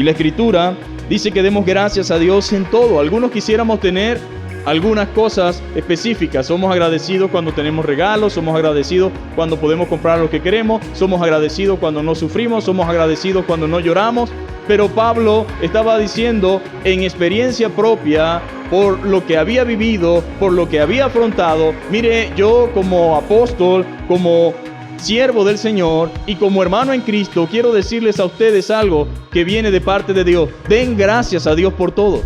Y la Escritura dice que demos gracias a Dios en todo. Algunos quisiéramos tener algunas cosas específicas. Somos agradecidos cuando tenemos regalos, somos agradecidos cuando podemos comprar lo que queremos, somos agradecidos cuando no sufrimos, somos agradecidos cuando no lloramos. Pero Pablo estaba diciendo en experiencia propia, por lo que había vivido, por lo que había afrontado. Mire, yo como apóstol, como siervo del Señor y como hermano en Cristo, quiero decirles a ustedes algo que viene de parte de Dios. Den gracias a Dios por todo.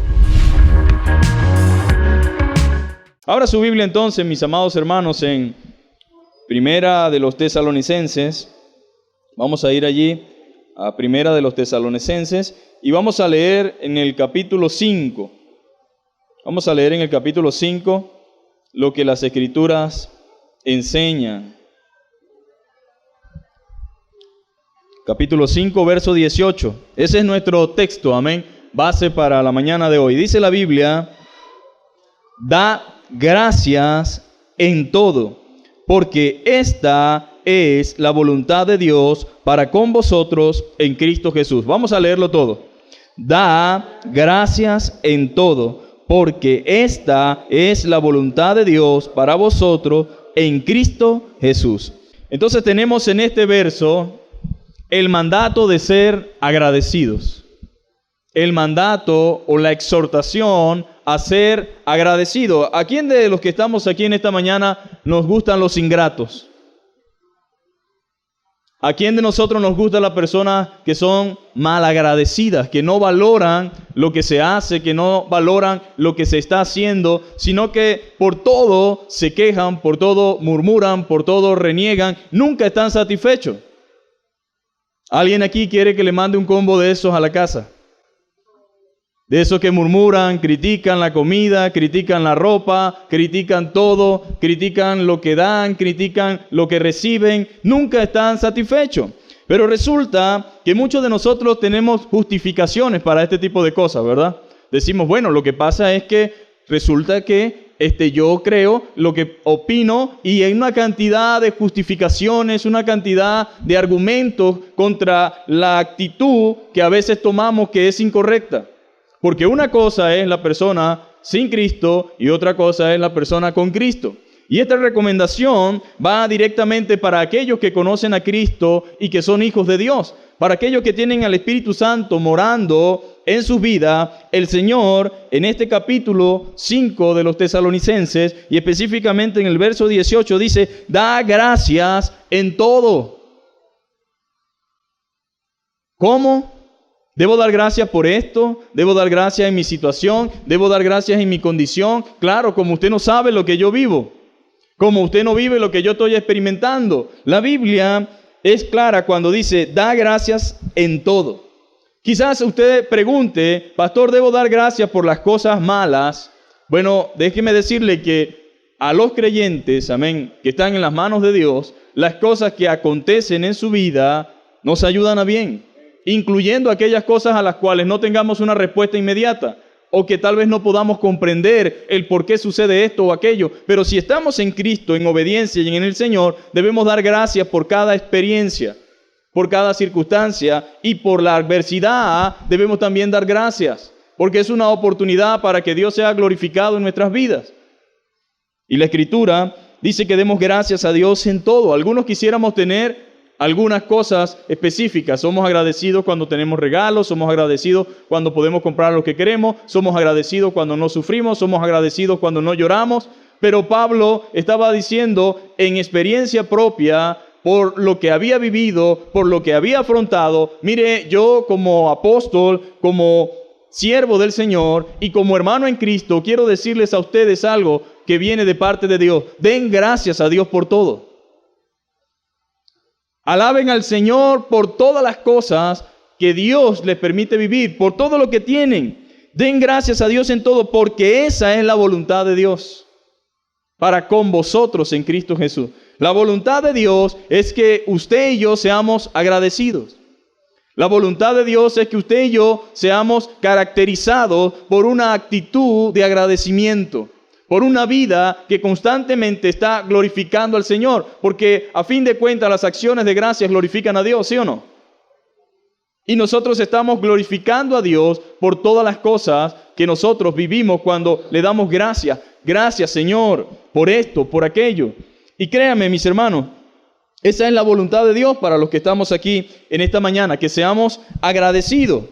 Abra su Biblia entonces, mis amados hermanos, en Primera de los Tesalonicenses. Vamos a ir allí a Primera de los Tesalonicenses y vamos a leer en el capítulo 5. Vamos a leer en el capítulo 5 lo que las Escrituras enseñan. Capítulo 5, verso 18. Ese es nuestro texto, amén, base para la mañana de hoy. Dice la Biblia: da gracias en todo, porque esta es la voluntad de Dios para con vosotros en Cristo Jesús. Vamos a leerlo todo. Da gracias en todo, porque esta es la voluntad de Dios para vosotros en Cristo Jesús. Entonces tenemos en este verso el mandato de ser agradecidos. El mandato o la exhortación a ser agradecido. ¿A quién de los que estamos aquí en esta mañana nos gustan los ingratos? ¿A quién de nosotros nos gustan las personas que son malagradecidas, que no valoran lo que se hace, que no valoran lo que se está haciendo, sino que por todo se quejan, por todo murmuran, por todo reniegan, nunca están satisfechos? ¿Alguien aquí quiere que le mande un combo de esos a la casa? De esos que murmuran, critican la comida, critican la ropa, critican todo, critican lo que dan, critican lo que reciben, nunca están satisfechos. Pero resulta que muchos de nosotros tenemos justificaciones para este tipo de cosas, ¿verdad? Decimos, bueno, lo que pasa es que resulta que yo creo lo que opino, y hay una cantidad de justificaciones, una cantidad de argumentos contra la actitud que a veces tomamos que es incorrecta. Porque una cosa es la persona sin Cristo y otra cosa es la persona con Cristo. Y esta recomendación va directamente para aquellos que conocen a Cristo y que son hijos de Dios. Para aquellos que tienen al Espíritu Santo morando en su vida. El Señor en este capítulo 5 de los Tesalonicenses y específicamente en el verso 18 dice: da gracias en todo. ¿Cómo? ¿Debo dar gracias por esto? ¿Debo dar gracias en mi situación? ¿Debo dar gracias en mi condición? Claro, como usted no sabe lo que yo vivo. Como usted no vive lo que yo estoy experimentando. La Biblia es clara cuando dice, da gracias en todo. Quizás usted pregunte, pastor, ¿debo dar gracias por las cosas malas? Bueno, déjeme decirle que a los creyentes, amén, que están en las manos de Dios, las cosas que acontecen en su vida nos ayudan a bien. Incluyendo aquellas cosas a las cuales no tengamos una respuesta inmediata o que tal vez no podamos comprender el por qué sucede esto o aquello. Pero si estamos en Cristo, en obediencia y en el Señor, debemos dar gracias por cada experiencia, por cada circunstancia, y por la adversidad debemos también dar gracias, porque es una oportunidad para que Dios sea glorificado en nuestras vidas. Y la Escritura dice que demos gracias a Dios en todo. Algunos quisiéramos tener algunas cosas específicas. Somos agradecidos cuando tenemos regalos, somos agradecidos cuando podemos comprar lo que queremos, somos agradecidos cuando no sufrimos, somos agradecidos cuando no lloramos. Pero Pablo estaba diciendo en experiencia propia, por lo que había vivido, por lo que había afrontado. Mire, yo como apóstol, como siervo del Señor y como hermano en Cristo, quiero decirles a ustedes algo que viene de parte de Dios. Den gracias a Dios por todo. Alaben al Señor por todas las cosas que Dios les permite vivir, por todo lo que tienen. Den gracias a Dios en todo, porque esa es la voluntad de Dios para con vosotros en Cristo Jesús. La voluntad de Dios es que usted y yo seamos agradecidos. La voluntad de Dios es que usted y yo seamos caracterizados por una actitud de agradecimiento, por una vida que constantemente está glorificando al Señor, porque a fin de cuentas las acciones de gracias glorifican a Dios, ¿sí o no? Y nosotros estamos glorificando a Dios por todas las cosas que nosotros vivimos cuando le damos gracias. Gracias, Señor, por esto, por aquello. Y créanme, mis hermanos, esa es la voluntad de Dios para los que estamos aquí en esta mañana, que seamos agradecidos.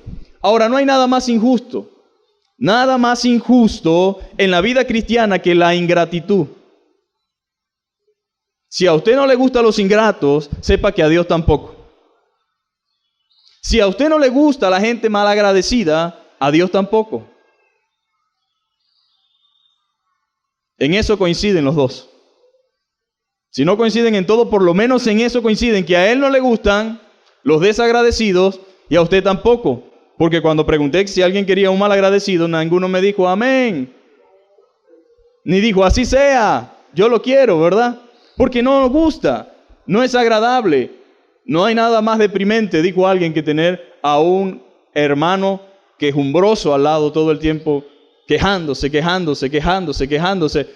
Ahora, no hay nada más injusto en la vida cristiana que la ingratitud. Si a usted no le gustan los ingratos, sepa que a Dios tampoco. Si a usted no le gusta la gente malagradecida, a Dios tampoco. En eso coinciden los dos. Si no coinciden en todo, por lo menos en eso coinciden, que a Él no le gustan los desagradecidos y a usted tampoco. Porque cuando pregunté si alguien quería un malagradecido, ninguno me dijo amén. Ni dijo así sea, yo lo quiero, ¿verdad? Porque no nos gusta, no es agradable. No hay nada más deprimente, dijo alguien, que tener a un hermano quejumbroso al lado todo el tiempo, quejándose.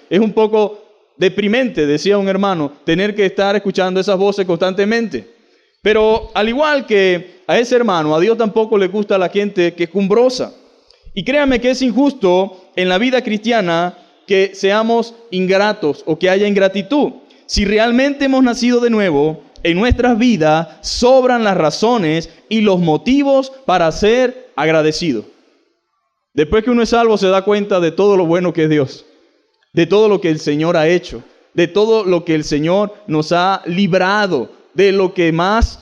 Es un poco deprimente, decía un hermano, tener que estar escuchando esas voces constantemente. Pero al igual que a ese hermano, a Dios tampoco le gusta la gente quejumbrosa. Y créanme que es injusto en la vida cristiana que seamos ingratos o que haya ingratitud. Si realmente hemos nacido de nuevo, en nuestras vidas sobran las razones y los motivos para ser agradecidos. Después que uno es salvo, se da cuenta de todo lo bueno que es Dios, de todo lo que el Señor ha hecho, de todo lo que el Señor nos ha librado, de lo que más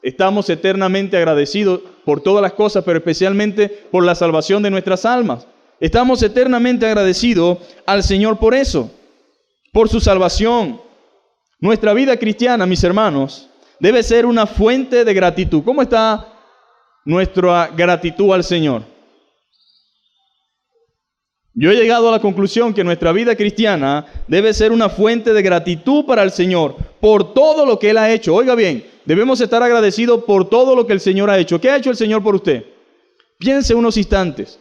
estamos eternamente agradecidos por todas las cosas, pero especialmente por la salvación de nuestras almas. Estamos eternamente agradecidos al Señor por eso, por su salvación. Nuestra vida cristiana, mis hermanos, debe ser una fuente de gratitud. ¿Cómo está nuestra gratitud al Señor? Yo he llegado a la conclusión que nuestra vida cristiana debe ser una fuente de gratitud para el Señor por todo lo que Él ha hecho. Oiga bien, debemos estar agradecidos por todo lo que el Señor ha hecho. ¿Qué ha hecho el Señor por usted? Piense unos instantes,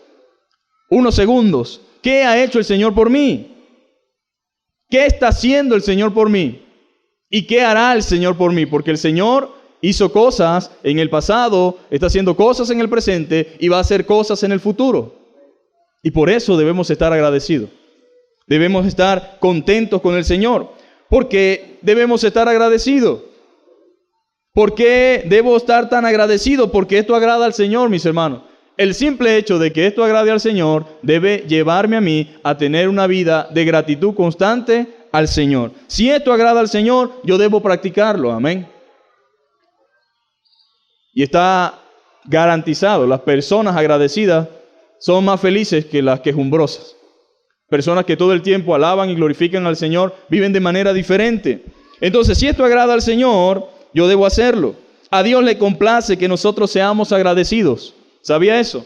unos segundos. ¿Qué ha hecho el Señor por mí? ¿Qué está haciendo el Señor por mí? ¿Y qué hará el Señor por mí? Porque el Señor hizo cosas en el pasado, está haciendo cosas en el presente y va a hacer cosas en el futuro. Y por eso debemos estar agradecidos. Debemos estar contentos con el Señor. ¿Por qué debemos estar agradecidos? ¿Por qué debo estar tan agradecido? Porque esto agrada al Señor, mis hermanos. El simple hecho de que esto agrade al Señor debe llevarme a mí a tener una vida de gratitud constante al Señor. Si esto agrada al Señor, yo debo practicarlo. Amén. Y está garantizado. Las personas agradecidas son más felices que las quejumbrosas. Personas que todo el tiempo alaban y glorifican al Señor viven de manera diferente. Entonces, si esto agrada al Señor, yo debo hacerlo. A Dios le complace que nosotros seamos agradecidos. ¿Sabía eso?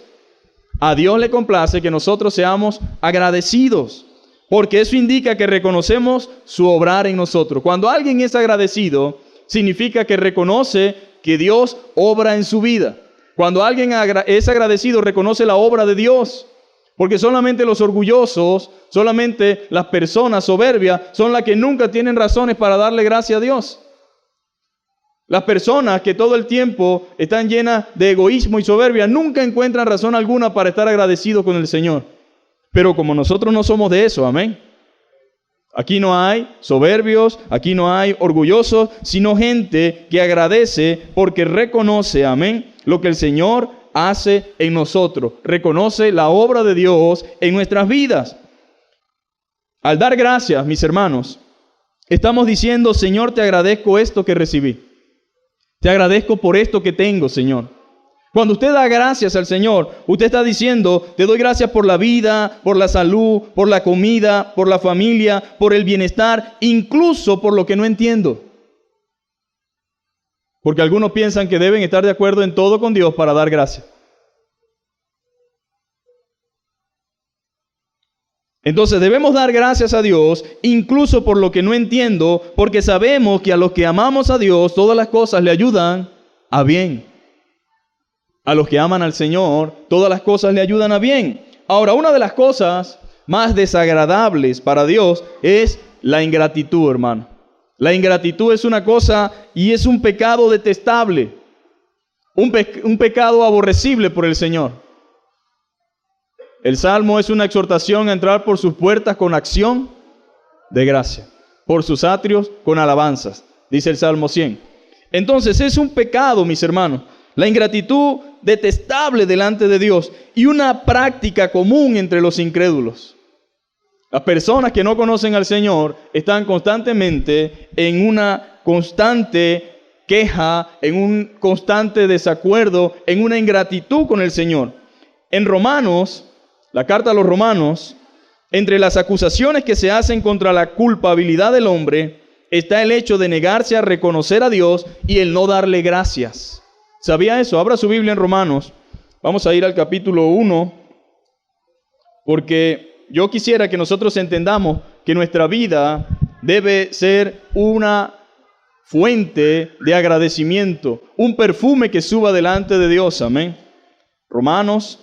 A Dios le complace que nosotros seamos agradecidos, porque eso indica que reconocemos su obrar en nosotros. Cuando alguien es agradecido, significa que reconoce que Dios obra en su vida. Cuando alguien es agradecido, reconoce la obra de Dios. Porque solamente los orgullosos, solamente las personas soberbias son las que nunca tienen razones para darle gracias a Dios. Las personas que todo el tiempo están llenas de egoísmo y soberbia nunca encuentran razón alguna para estar agradecidos con el Señor. Pero como nosotros no somos de eso, amén. Aquí no hay soberbios, aquí no hay orgullosos, sino gente que agradece porque reconoce, amén, lo que el Señor hace en nosotros. Reconoce la obra de Dios en nuestras vidas. Al dar gracias, mis hermanos, estamos diciendo, Señor, te agradezco esto que recibí. Te agradezco por esto que tengo, Señor. Cuando usted da gracias al Señor, usted está diciendo, te doy gracias por la vida, por la salud, por la comida, por la familia, por el bienestar, incluso por lo que no entiendo. Porque algunos piensan que deben estar de acuerdo en todo con Dios para dar gracias. Entonces debemos dar gracias a Dios, incluso por lo que no entiendo, porque sabemos que a los que amamos a Dios, todas las cosas le ayudan a bien. A los que aman al Señor, todas las cosas le ayudan a bien. Ahora, una de las cosas más desagradables para Dios es la ingratitud, hermano. La ingratitud es una cosa y es un pecado detestable. un pecado aborrecible por el Señor. El Salmo es una exhortación a entrar por sus puertas con acción de gracia, por sus atrios con alabanzas, dice el Salmo 100. Entonces es un pecado, mis hermanos, la ingratitud detestable delante de Dios y una práctica común entre los incrédulos. Las personas que no conocen al Señor están constantemente en una constante queja, en un constante desacuerdo, en una ingratitud con el Señor. En Romanos, la carta a los Romanos, entre las acusaciones que se hacen contra la culpabilidad del hombre, está el hecho de negarse a reconocer a Dios y el no darle gracias. ¿Sabía eso? Abra su Biblia en Romanos. Vamos a ir al capítulo 1, porque yo quisiera que nosotros entendamos que nuestra vida debe ser una fuente de agradecimiento, un perfume que suba delante de Dios. Amén. Romanos,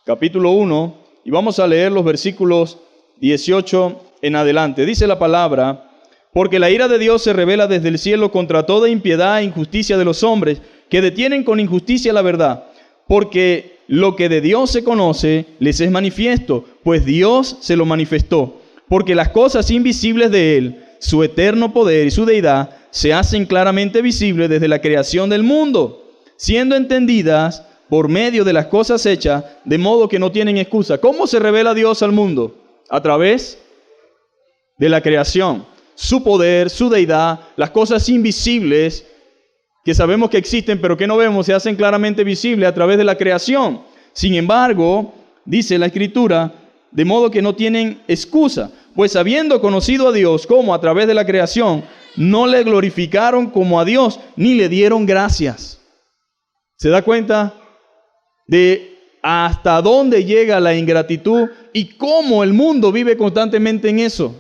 capítulo 1, y vamos a leer los versículos 18 en adelante. Dice la palabra: porque la ira de Dios se revela desde el cielo contra toda impiedad e injusticia de los hombres, que detienen con injusticia la verdad. Porque lo que de Dios se conoce les es manifiesto, pues Dios se lo manifestó. Porque las cosas invisibles de Él, su eterno poder y su deidad, se hacen claramente visibles desde la creación del mundo, siendo entendidas por medio de las cosas hechas, de modo que no tienen excusa. ¿Cómo se revela Dios al mundo? A través de la creación. Su poder, su deidad, las cosas invisibles que sabemos que existen pero que no vemos, se hacen claramente visibles a través de la creación. Sin embargo, dice la Escritura, de modo que no tienen excusa, pues habiendo conocido a Dios como a través de la creación, no le glorificaron como a Dios, ni le dieron gracias. ¿Se da cuenta de hasta dónde llega la ingratitud y cómo el mundo vive constantemente en eso?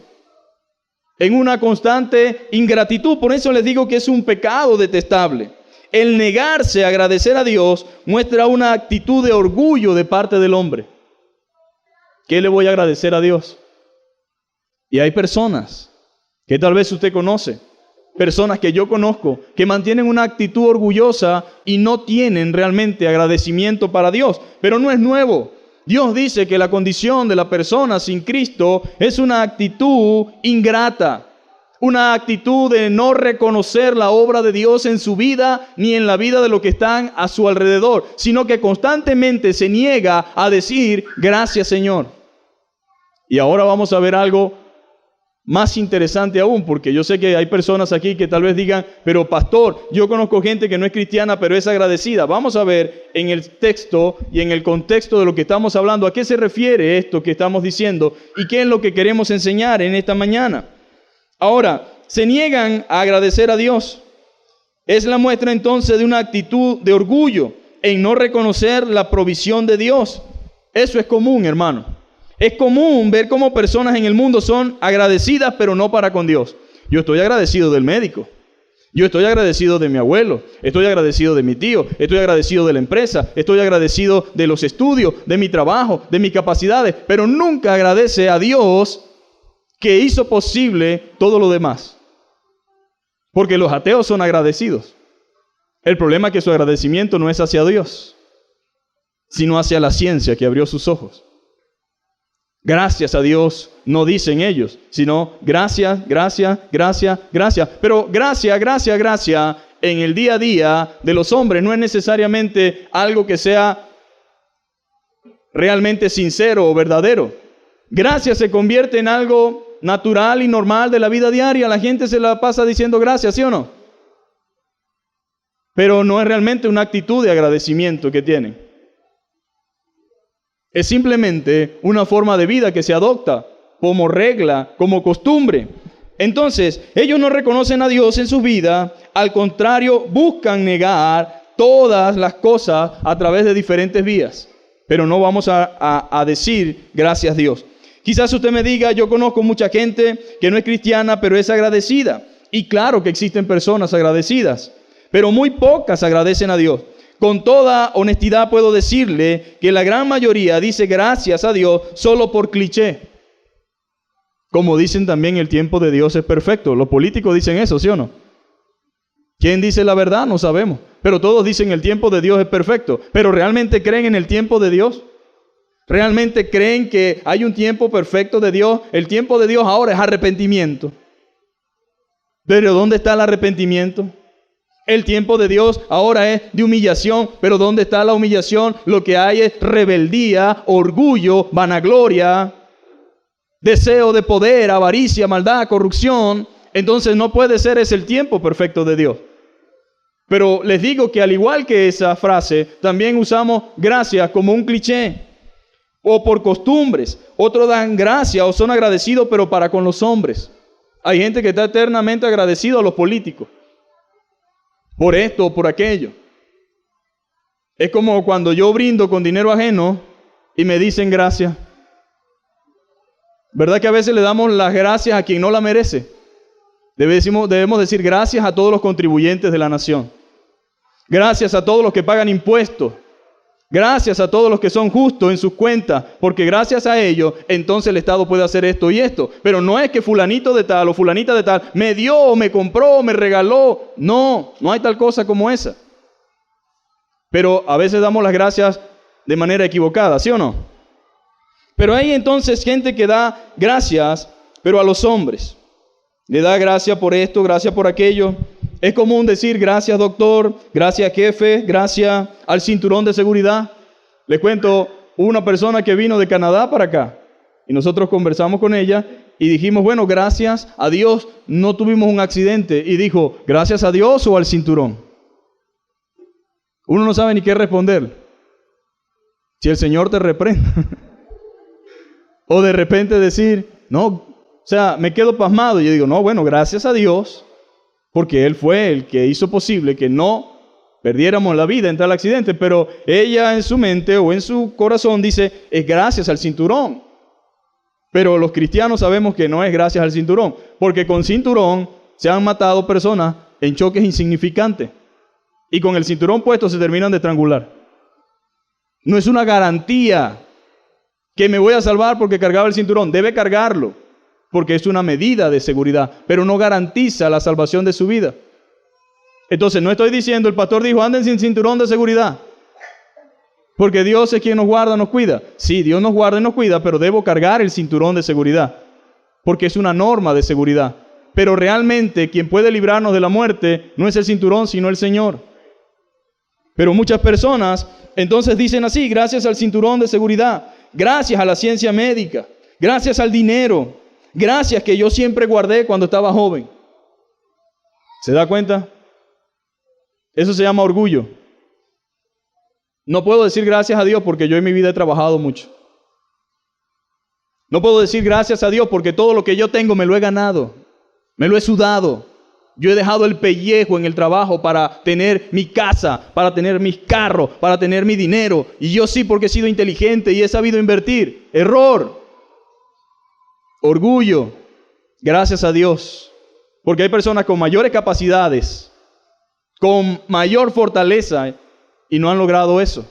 En una constante ingratitud. Por eso les digo que es un pecado detestable. El negarse a agradecer a Dios muestra una actitud de orgullo de parte del hombre. ¿Qué le voy a agradecer a Dios? Y hay personas que tal vez usted conoce, personas que yo conozco, que mantienen una actitud orgullosa y no tienen realmente agradecimiento para Dios. Pero no es nuevo. Dios dice que la condición de la persona sin Cristo es una actitud ingrata, una actitud de no reconocer la obra de Dios en su vida ni en la vida de los que están a su alrededor, sino que constantemente se niega a decir gracias, Señor. Y ahora vamos a ver algo más interesante aún, porque yo sé que hay personas aquí que tal vez digan, pero pastor, yo conozco gente que no es cristiana, pero es agradecida. Vamos a ver en el texto y en el contexto de lo que estamos hablando, a qué se refiere esto que estamos diciendo y qué es lo que queremos enseñar en esta mañana. Ahora, se niegan a agradecer a Dios. Es la muestra entonces de una actitud de orgullo en no reconocer la provisión de Dios. Eso es común, hermano. Es común ver cómo personas en el mundo son agradecidas, pero no para con Dios. Yo estoy agradecido del médico. Yo estoy agradecido de mi abuelo. Estoy agradecido de mi tío. Estoy agradecido de la empresa. Estoy agradecido de los estudios, de mi trabajo, de mis capacidades. Pero nunca agradece a Dios que hizo posible todo lo demás. Porque los ateos son agradecidos. El problema es que su agradecimiento no es hacia Dios, sino hacia la ciencia que abrió sus ojos. Gracias a Dios, no dicen ellos, sino gracias, gracias, gracias, gracias. Pero gracias, gracias, gracias en el día a día de los hombres no es necesariamente algo que sea realmente sincero o verdadero. Gracias se convierte en algo natural y normal de la vida diaria. La gente se la pasa diciendo gracias, ¿sí o no? Pero no es realmente una actitud de agradecimiento que tienen. Es simplemente una forma de vida que se adopta como regla, como costumbre. Entonces, ellos no reconocen a Dios en su vida, al contrario, buscan negar todas las cosas a través de diferentes vías. Pero no vamos a decir gracias a Dios. Quizás usted me diga, yo conozco mucha gente que no es cristiana, pero es agradecida. Y claro que existen personas agradecidas, pero muy pocas agradecen a Dios. Con toda honestidad puedo decirle que la gran mayoría dice gracias a Dios solo por cliché. Como dicen también, el tiempo de Dios es perfecto. Los políticos dicen eso, ¿sí o no? ¿Quién dice la verdad? No sabemos. Pero todos dicen el tiempo de Dios es perfecto. ¿Pero realmente creen en el tiempo de Dios? ¿Realmente creen que hay un tiempo perfecto de Dios? El tiempo de Dios ahora es arrepentimiento. Pero ¿dónde está el arrepentimiento? El tiempo de Dios ahora es de humillación, pero ¿dónde está la humillación? Lo que hay es rebeldía, orgullo, vanagloria, deseo de poder, avaricia, maldad, corrupción. Entonces no puede ser ese el tiempo perfecto de Dios. Pero les digo que al igual que esa frase, también usamos gracias como un cliché o por costumbres. Otros dan gracias o son agradecidos, pero para con los hombres. Hay gente que está eternamente agradecido a los políticos por esto o por aquello. Es como cuando yo brindo con dinero ajeno y me dicen gracias. ¿Verdad que a veces le damos las gracias a quien no la merece? Debemos decir gracias a todos los contribuyentes de la nación. Gracias a todos los que pagan impuestos. Gracias a todos los que son justos en sus cuentas, porque gracias a ellos, entonces el Estado puede hacer esto y esto. Pero no es que fulanito de tal o fulanita de tal me dio, o me compró, o me regaló. No hay tal cosa como esa. Pero a veces damos las gracias de manera equivocada, ¿sí o no? Pero hay entonces gente que da gracias, pero a los hombres. Le da gracias por esto, gracias por aquello. Es común decir gracias doctor, gracias jefe, gracias al cinturón de seguridad. Les cuento, una persona que vino de Canadá para acá y nosotros conversamos con ella y dijimos, bueno, gracias a Dios no tuvimos un accidente. Y dijo, ¿gracias a Dios o al cinturón? Uno no sabe ni qué responder. Si el Señor te reprende. O de repente decir, no, o sea, me quedo pasmado. Y yo digo, no, bueno, gracias a Dios. Porque Él fue el que hizo posible que no perdiéramos la vida en tal accidente. Pero ella en su mente o en su corazón dice, es gracias al cinturón. Pero los cristianos sabemos que no es gracias al cinturón. Porque con cinturón se han matado personas en choques insignificantes. Y con el cinturón puesto se terminan de estrangular. No es una garantía que me voy a salvar porque cargaba el cinturón. Debe cargarlo. Porque es una medida de seguridad, pero no garantiza la salvación de su vida. Entonces no estoy diciendo, el pastor dijo, anden sin cinturón de seguridad, porque Dios es quien nos guarda, nos cuida. Sí, Dios nos guarda y nos cuida, pero debo cargar el cinturón de seguridad, porque es una norma de seguridad. Pero realmente quien puede librarnos de la muerte no es el cinturón, sino el Señor. Pero muchas personas entonces dicen así, gracias al cinturón de seguridad, gracias a la ciencia médica, gracias al dinero, gracias que yo siempre guardé cuando estaba joven. ¿Se da cuenta? Eso se llama orgullo. No puedo decir gracias a Dios porque yo en mi vida he trabajado mucho. No puedo decir gracias a Dios porque todo lo que yo tengo me lo he ganado, me lo he sudado. Yo he dejado el pellejo en el trabajo para tener mi casa, para tener mis carros, para tener mi dinero. Y yo sí porque he sido inteligente y he sabido invertir. Error. Orgullo, gracias a Dios, porque hay personas con mayores capacidades, con mayor fortaleza y no han logrado eso.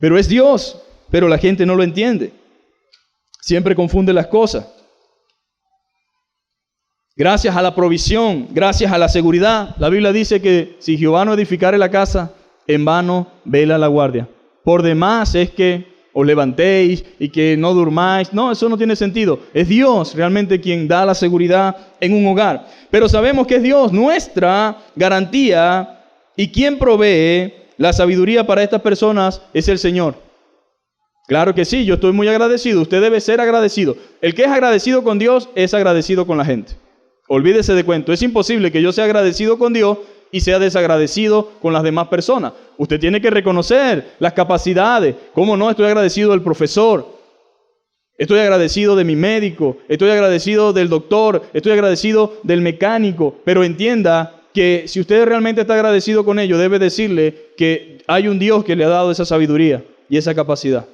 Pero es Dios, pero la gente no lo entiende. Siempre confunde las cosas. Gracias a la provisión, gracias a la seguridad. La Biblia dice que si Jehová no edificare la casa, en vano vela la guardia. Por demás es que os levantéis y que no durmáis. No, eso no tiene sentido. Es Dios realmente quien da la seguridad en un hogar. Pero sabemos que es Dios nuestra garantía y quien provee la sabiduría para estas personas es el Señor. Claro que sí, yo estoy muy agradecido. Usted debe ser agradecido. El que es agradecido con Dios es agradecido con la gente. Olvídese de cuento. Es imposible que yo sea agradecido con Dios y sea desagradecido con las demás personas. Usted tiene que reconocer las capacidades. ¿Cómo no? Estoy agradecido del profesor. Estoy agradecido de mi médico. Estoy agradecido del doctor. Estoy agradecido del mecánico. Pero entienda que si usted realmente está agradecido con ellos, debe decirle que hay un Dios que le ha dado esa sabiduría y esa capacidad.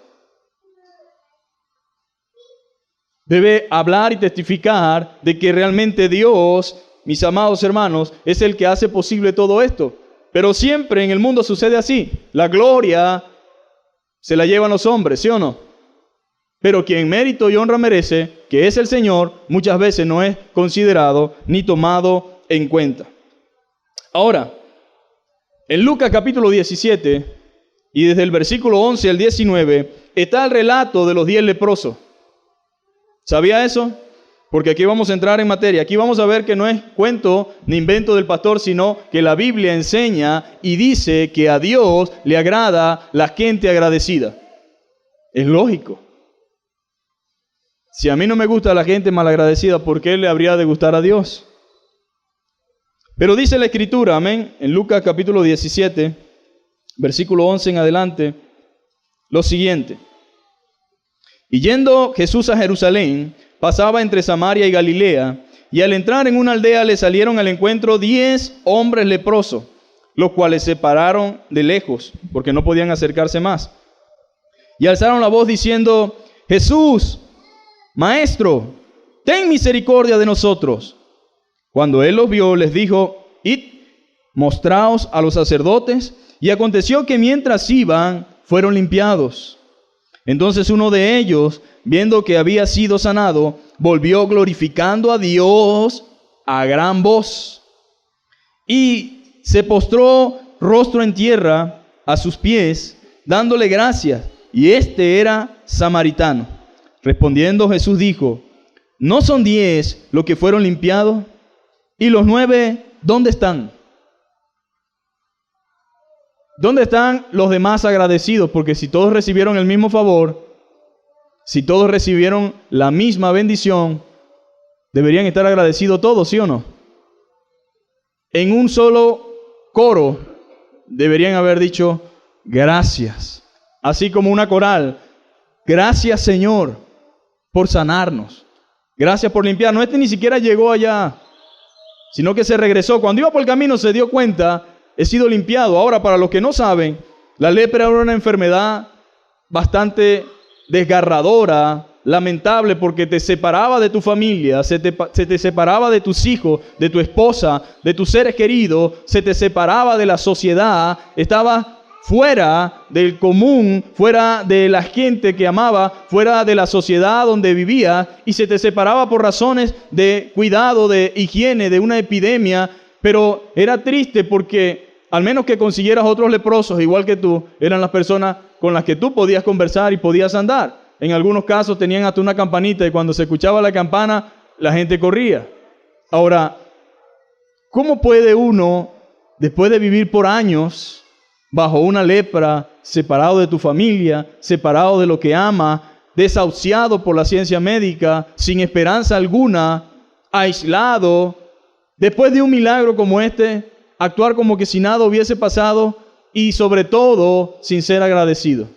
Debe hablar y testificar de que realmente Dios, mis amados hermanos, es el que hace posible todo esto. Pero siempre en el mundo sucede así. La gloria se la llevan los hombres, ¿sí o no? Pero quien mérito y honra merece, que es el Señor, muchas veces no es considerado ni tomado en cuenta. Ahora, en Lucas capítulo 17, y desde el versículo 11 al 19, está el relato de los 10 leprosos. ¿Sabía eso? Porque aquí vamos a entrar en materia. Aquí vamos a ver que no es cuento ni invento del pastor, sino que la Biblia enseña y dice que a Dios le agrada la gente agradecida. Es lógico. Si a mí no me gusta la gente malagradecida, ¿por qué le habría de gustar a Dios? Pero dice la Escritura, amén, en Lucas capítulo 17, versículo 11 en adelante, lo siguiente. Y yendo Jesús a Jerusalén, pasaba entre Samaria y Galilea, y al entrar en una aldea le salieron al encuentro 10 hombres leprosos, los cuales se pararon de lejos, porque no podían acercarse más. Y alzaron la voz diciendo: Jesús, Maestro, ten misericordia de nosotros. Cuando él los vio, les dijo: Id, mostraos a los sacerdotes. Y aconteció que mientras iban, fueron limpiados. Entonces uno de ellos, viendo que había sido sanado, volvió glorificando a Dios a gran voz. Y se postró rostro en tierra a sus pies, dándole gracias. Y este era samaritano. Respondiendo Jesús dijo: ¿no son 10 los que fueron limpiados? ¿Y los 9 dónde están? ¿Dónde están los demás agradecidos? Porque si todos recibieron el mismo favor, si todos recibieron la misma bendición, deberían estar agradecidos todos, ¿sí o no? En un solo coro deberían haber dicho gracias. Así como una coral: gracias, Señor, por sanarnos. Gracias por limpiarnos. Este ni siquiera llegó allá, sino que se regresó. Cuando iba por el camino se dio cuenta: he sido limpiado. Ahora, para los que no saben, la lepra era una enfermedad bastante desgarradora, lamentable, porque te separaba de tu familia, se te separaba de tus hijos, de tu esposa, de tus seres queridos, se te separaba de la sociedad, estaba fuera del común, fuera de la gente que amaba, fuera de la sociedad donde vivía, y se te separaba por razones de cuidado, de higiene, de una epidemia. Pero era triste porque al menos que consiguieras otros leprosos igual que tú, eran las personas con las que tú podías conversar y podías andar. En algunos casos tenían hasta una campanita y cuando se escuchaba la campana, la gente corría. Ahora, ¿cómo puede uno, después de vivir por años bajo una lepra, separado de tu familia, separado de lo que ama, desahuciado por la ciencia médica, sin esperanza alguna, aislado, después de un milagro como este, actuar como que si nada hubiese pasado y sobre todo sin ser agradecido?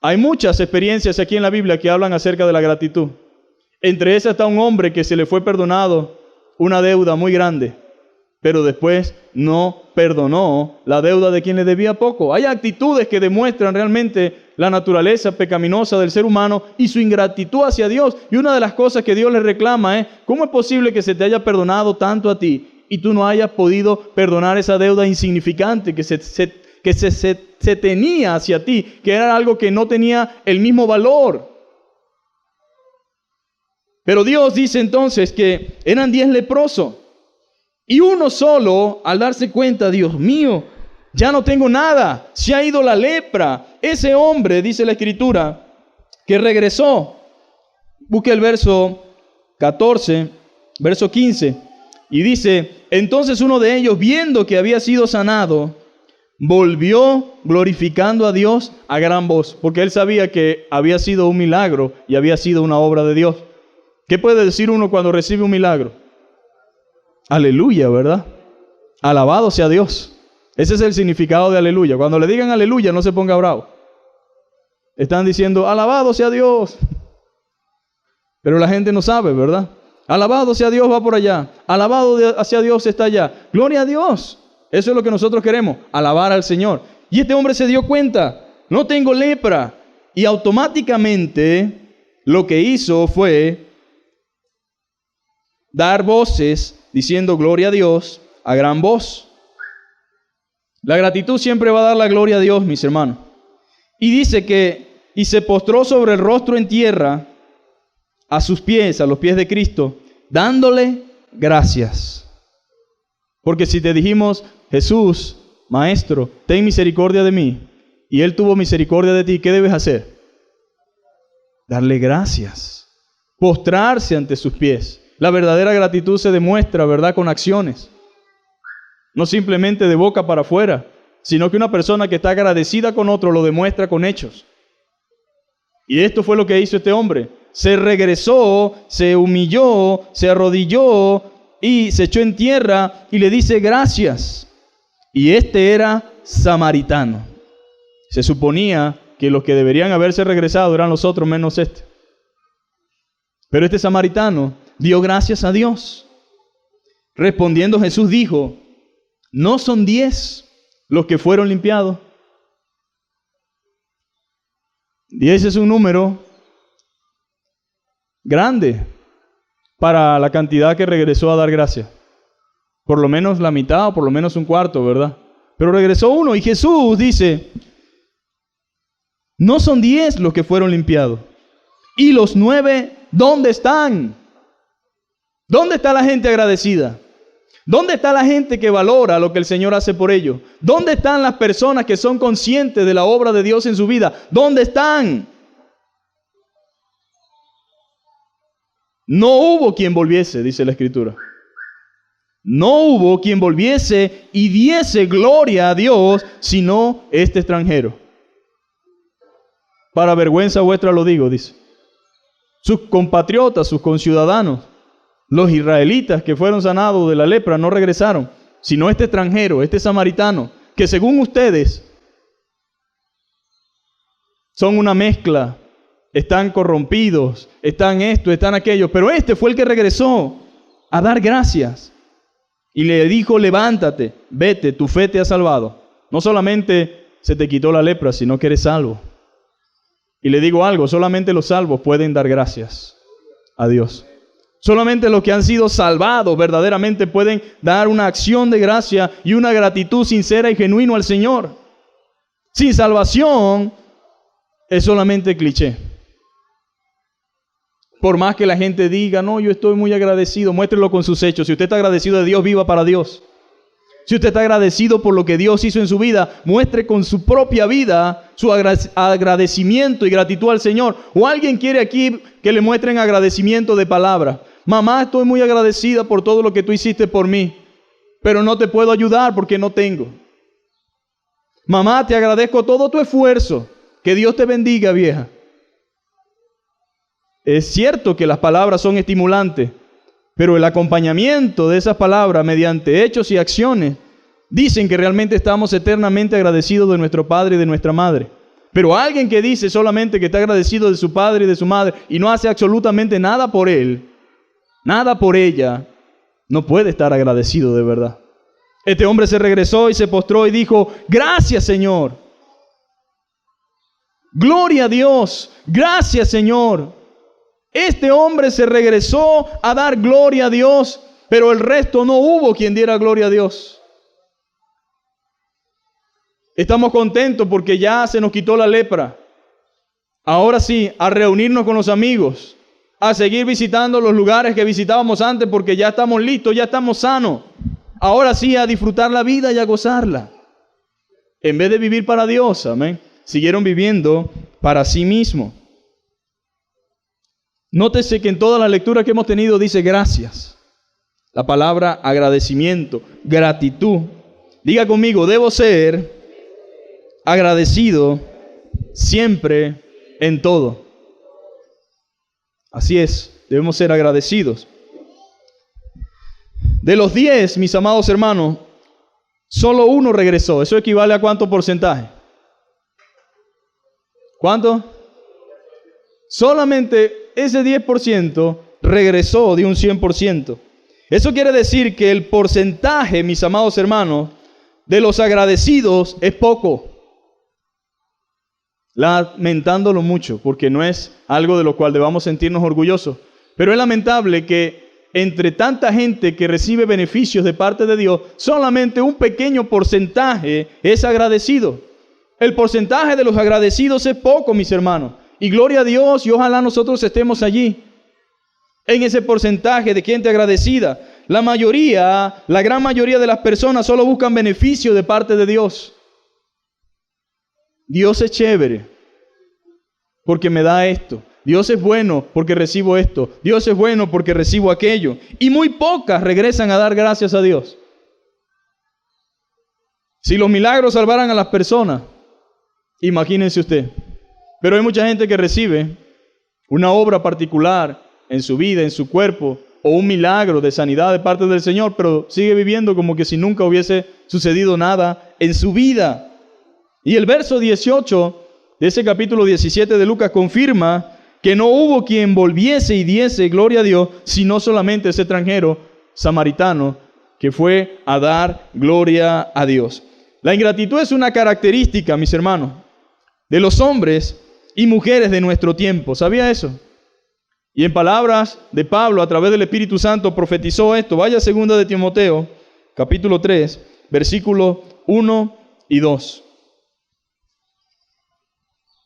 Hay muchas experiencias aquí en la Biblia que hablan acerca de la gratitud. Entre esas está un hombre que se le fue perdonado una deuda muy grande, pero después no perdonó la deuda de quien le debía poco. Hay actitudes que demuestran realmente la naturaleza pecaminosa del ser humano y su ingratitud hacia Dios. Y una de las cosas que Dios le reclama es: ¿cómo es posible que se te haya perdonado tanto a ti y tú no hayas podido perdonar esa deuda insignificante que se tenía hacia ti, que era algo que no tenía el mismo valor? Pero Dios dice entonces que eran 10 leprosos. Y uno solo, al darse cuenta: Dios mío, ya no tengo nada, se ha ido la lepra. Ese hombre, dice la Escritura, que regresó. Busque el verso 14, verso 15. Y dice: entonces uno de ellos, viendo que había sido sanado, volvió glorificando a Dios a gran voz. Porque él sabía que había sido un milagro y había sido una obra de Dios. ¿Qué puede decir uno cuando recibe un milagro? Aleluya, ¿verdad? Alabado sea Dios. Ese es el significado de aleluya. Cuando le digan aleluya, no se ponga bravo. Están diciendo: alabado sea Dios. Pero la gente no sabe, ¿verdad? Alabado sea Dios va por allá. Alabado sea Dios está allá. Gloria a Dios. Eso es lo que nosotros queremos, alabar al Señor. Y este hombre se dio cuenta: no tengo lepra. Y automáticamente lo que hizo fue dar voces diciendo gloria a Dios a gran voz. La gratitud siempre va a dar la gloria a Dios, mis hermanos. Y dice que, y se postró sobre el rostro en tierra a sus pies, a los pies de Cristo, dándole gracias. Porque si te dijimos, Jesús, Maestro, ten misericordia de mí, y Él tuvo misericordia de ti, ¿qué debes hacer? Darle gracias. Postrarse ante sus pies. La verdadera gratitud se demuestra, ¿verdad?, con acciones. No simplemente de boca para afuera, sino que una persona que está agradecida con otro lo demuestra con hechos. Y esto fue lo que hizo este hombre. Se regresó, se humilló, se arrodilló y se echó en tierra y le dice gracias. Y este era samaritano. Se suponía que los que deberían haberse regresado eran los otros menos este. Pero este samaritano dio gracias a Dios. Respondiendo Jesús dijo, ¿no son 10 los que fueron limpiados? 10 es un número grande para la cantidad que regresó a dar gracias. Por lo menos la mitad o por lo menos un cuarto, ¿verdad? Pero regresó uno y Jesús dice, no son 10 los que fueron limpiados. ¿Y los 9 dónde están? ¿Dónde está la gente agradecida? ¿Dónde está la gente que valora lo que el Señor hace por ellos? ¿Dónde están las personas que son conscientes de la obra de Dios en su vida? ¿Dónde están? No hubo quien volviese, dice la Escritura. No hubo quien volviese y diese gloria a Dios, sino este extranjero. Para vergüenza vuestra lo digo, dice. Sus compatriotas, sus conciudadanos, los israelitas que fueron sanados de la lepra no regresaron, sino este extranjero, este samaritano, que según ustedes son una mezcla, están corrompidos, están esto, están aquello, pero este fue el que regresó a dar gracias y le dijo, levántate, vete, tu fe te ha salvado. No solamente se te quitó la lepra, sino que eres salvo. Y le digo algo, solamente los salvos pueden dar gracias a Dios. Solamente los que han sido salvados verdaderamente pueden dar una acción de gracia y una gratitud sincera y genuina al Señor. Sin salvación es solamente cliché. Por más que la gente diga, no, yo estoy muy agradecido, muéstrelo con sus hechos. Si usted está agradecido de Dios, viva para Dios. Si usted está agradecido por lo que Dios hizo en su vida, muestre con su propia vida su agradecimiento y gratitud al Señor. O alguien quiere aquí que le muestren agradecimiento de palabra. Mamá, estoy muy agradecida por todo lo que tú hiciste por mí, pero no te puedo ayudar porque no tengo. Mamá, te agradezco todo tu esfuerzo. Que Dios te bendiga, vieja. Es cierto que las palabras son estimulantes, pero el acompañamiento de esas palabras mediante hechos y acciones dicen que realmente estamos eternamente agradecidos de nuestro padre y de nuestra madre. Pero alguien que dice solamente que está agradecido de su padre y de su madre y no hace absolutamente nada por él, nada por ella, no puede estar agradecido de verdad. Este hombre se regresó y se postró y dijo, gracias Señor. Gloria a Dios. Gracias Señor. Este hombre se regresó a dar gloria a Dios, pero el resto no hubo quien diera gloria a Dios. Estamos contentos porque ya se nos quitó la lepra. Ahora sí, a reunirnos con los amigos, a seguir visitando los lugares que visitábamos antes porque ya estamos listos, ya estamos sanos. Ahora sí, a disfrutar la vida y a gozarla. En vez de vivir para Dios, amén, siguieron viviendo para sí mismos. Nótese que en toda la lectura que hemos tenido dice gracias. La palabra agradecimiento, gratitud. Diga conmigo, debo ser agradecido siempre en todo. Así es, debemos ser agradecidos. De los 10, mis amados hermanos, solo uno regresó. ¿Eso equivale a cuánto porcentaje? ¿Cuánto? Solamente ese 10% regresó de un 100%. Eso quiere decir que el porcentaje, mis amados hermanos, de los agradecidos es poco. Lamentándolo mucho, porque no es algo de lo cual debamos sentirnos orgullosos. Pero es lamentable que entre tanta gente que recibe beneficios de parte de Dios, solamente un pequeño porcentaje es agradecido. El porcentaje de los agradecidos es poco, mis hermanos. Y gloria a Dios, y ojalá nosotros estemos allí, en ese porcentaje de gente agradecida. la gran mayoría de las personas solo buscan beneficio de parte de Dios. Dios es chévere porque me da esto. Dios es bueno porque recibo esto. Dios es bueno porque recibo aquello. Y muy pocas regresan a dar gracias a Dios. Si los milagros salvaran a las personas, imagínense usted. Pero hay mucha gente que recibe una obra particular en su vida, en su cuerpo, o un milagro de sanidad de parte del Señor, pero sigue viviendo como que si nunca hubiese sucedido nada en su vida. Y el verso 18 de ese capítulo 17 de Lucas confirma que no hubo quien volviese y diese gloria a Dios, sino solamente ese extranjero samaritano que fue a dar gloria a Dios. La ingratitud es una característica, mis hermanos, de los hombres y mujeres de nuestro tiempo. ¿Sabía eso? Y en palabras de Pablo, a través del Espíritu Santo, profetizó esto. Vaya a 2 de Timoteo, capítulo 3, versículos 1 y 2.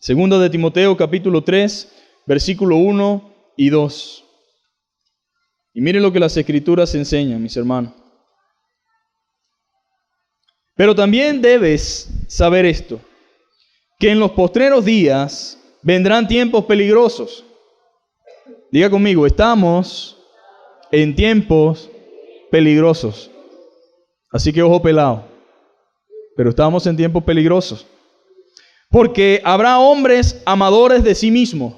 2 de Timoteo, capítulo 3, versículo 1 y 2. Y miren lo que las Escrituras enseñan, mis hermanos. Pero también debes saber esto, que en los postreros días vendrán tiempos peligrosos. Diga conmigo, estamos en tiempos peligrosos. Así que ojo pelado. Pero estamos en tiempos peligrosos. Porque habrá hombres amadores de sí mismos,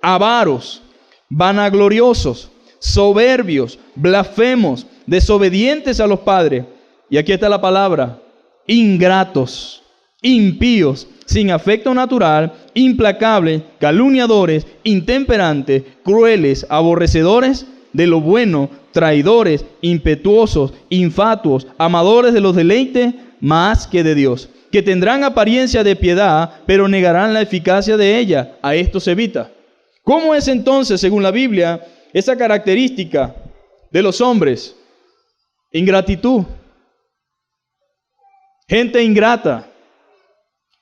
avaros, vanagloriosos, soberbios, blasfemos, desobedientes a los padres. Y aquí está la palabra, ingratos, impíos, sin afecto natural, implacables, calumniadores, intemperantes, crueles, aborrecedores de lo bueno, traidores, impetuosos, infatuos, amadores de los deleites más que de Dios, que tendrán apariencia de piedad, pero negarán la eficacia de ella. A esto se evita. ¿Cómo es entonces, según la Biblia, esa característica de los hombres? Ingratitud. Gente ingrata.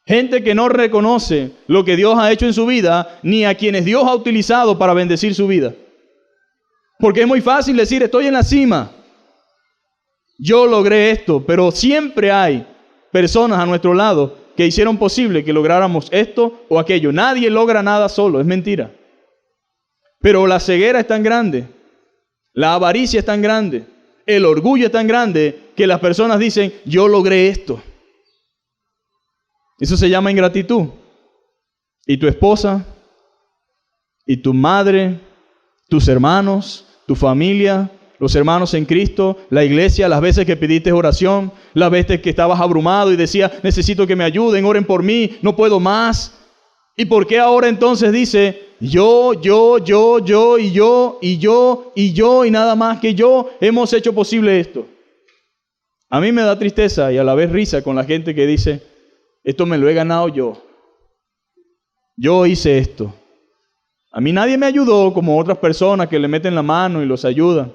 Gente que no reconoce lo que Dios ha hecho en su vida, ni a quienes Dios ha utilizado para bendecir su vida. Porque es muy fácil decir, estoy en la cima. Yo logré esto, pero siempre hay personas a nuestro lado que hicieron posible que lográramos esto o aquello. Nadie logra nada solo, es mentira. Pero la ceguera es tan grande, la avaricia es tan grande, el orgullo es tan grande que las personas dicen, yo logré esto. Eso se llama ingratitud. Y tu esposa, y tu madre, tus hermanos, tu familia, los hermanos en Cristo, la iglesia, las veces que pediste oración, las veces que estabas abrumado y decías, necesito que me ayuden, oren por mí, no puedo más. ¿Y por qué ahora entonces dice, yo, y nada más que yo, hemos hecho posible esto? A mí me da tristeza y a la vez risa con la gente que dice, esto me lo he ganado yo. Yo hice esto. A mí nadie me ayudó como otras personas que le meten la mano y los ayudan.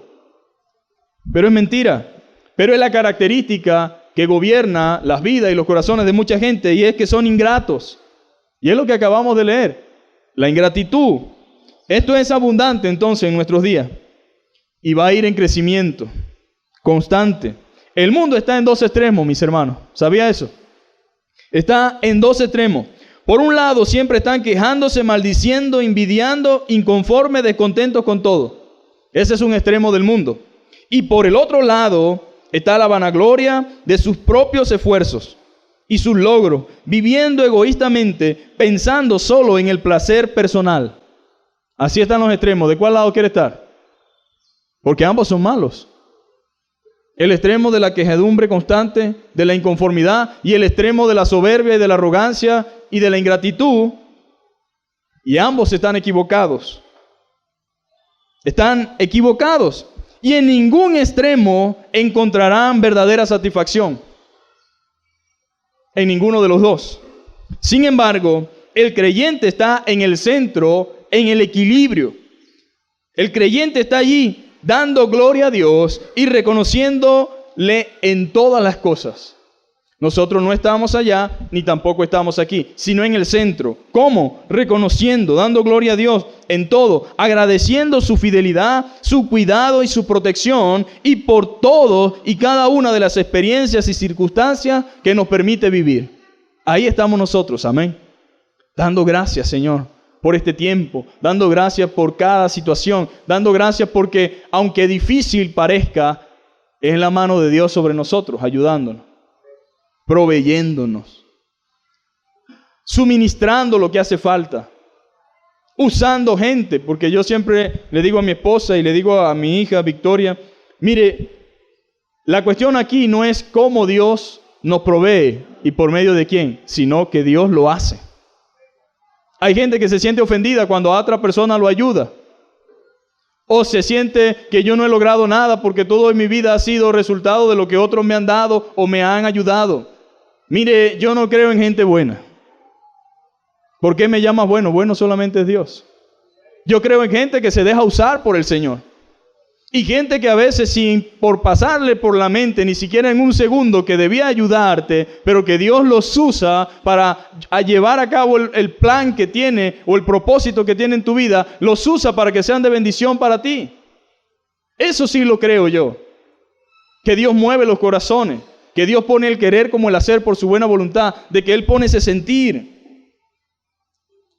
Pero es mentira. Pero es la característica que gobierna las vidas y los corazones de mucha gente, y es que son ingratos. Y es lo que acabamos de leer. La ingratitud. Esto es abundante entonces en nuestros días. Y va a ir en crecimiento constante. El mundo está en dos extremos, mis hermanos. ¿Sabía eso? Está en dos extremos. Por un lado, siempre están quejándose, maldiciendo, envidiando, inconformes, descontentos con todo. Ese es un extremo del mundo. Y por el otro lado está la vanagloria de sus propios esfuerzos y sus logros, viviendo egoístamente, pensando solo en el placer personal. Así están los extremos. ¿De cuál lado quiere estar? Porque ambos son malos. El extremo de la quejadumbre constante, de la inconformidad, y el extremo de la soberbia y de la arrogancia y de la ingratitud. Y ambos están equivocados. Están equivocados. Y en ningún extremo encontrarán verdadera satisfacción. En ninguno de los dos. Sin embargo, el creyente está en el centro, en el equilibrio. El creyente está allí dando gloria a Dios y reconociéndole en todas las cosas. Nosotros no estamos allá, ni tampoco estamos aquí, sino en el centro. ¿Cómo? Reconociendo, dando gloria a Dios en todo, agradeciendo su fidelidad, su cuidado y su protección, y por todo y cada una de las experiencias y circunstancias que nos permite vivir. Ahí estamos nosotros, amén. Dando gracias, Señor, por este tiempo, dando gracias por cada situación, dando gracias porque, aunque difícil parezca, es la mano de Dios sobre nosotros, ayudándonos, proveyéndonos, suministrando lo que hace falta, usando gente, porque yo siempre le digo a mi esposa y le digo a mi hija Victoria, mire, la cuestión aquí no es cómo Dios nos provee y por medio de quién, sino que Dios lo hace. Hay gente que se siente ofendida cuando a otra persona lo ayuda. O se siente que yo no he logrado nada porque todo en mi vida ha sido resultado de lo que otros me han dado o me han ayudado. Mire, yo no creo en gente buena. ¿Por qué me llamas bueno? Bueno solamente es Dios. Yo creo en gente que se deja usar por el Señor. Y gente que a veces por pasarle por la mente, ni siquiera en un segundo, que debía ayudarte, pero que Dios los usa para llevar a cabo el plan que tiene o el propósito que tiene en tu vida, los usa para que sean de bendición para ti. Eso sí lo creo yo. Que Dios mueve los corazones, que Dios pone el querer como el hacer por su buena voluntad, de que Él pone ese sentir.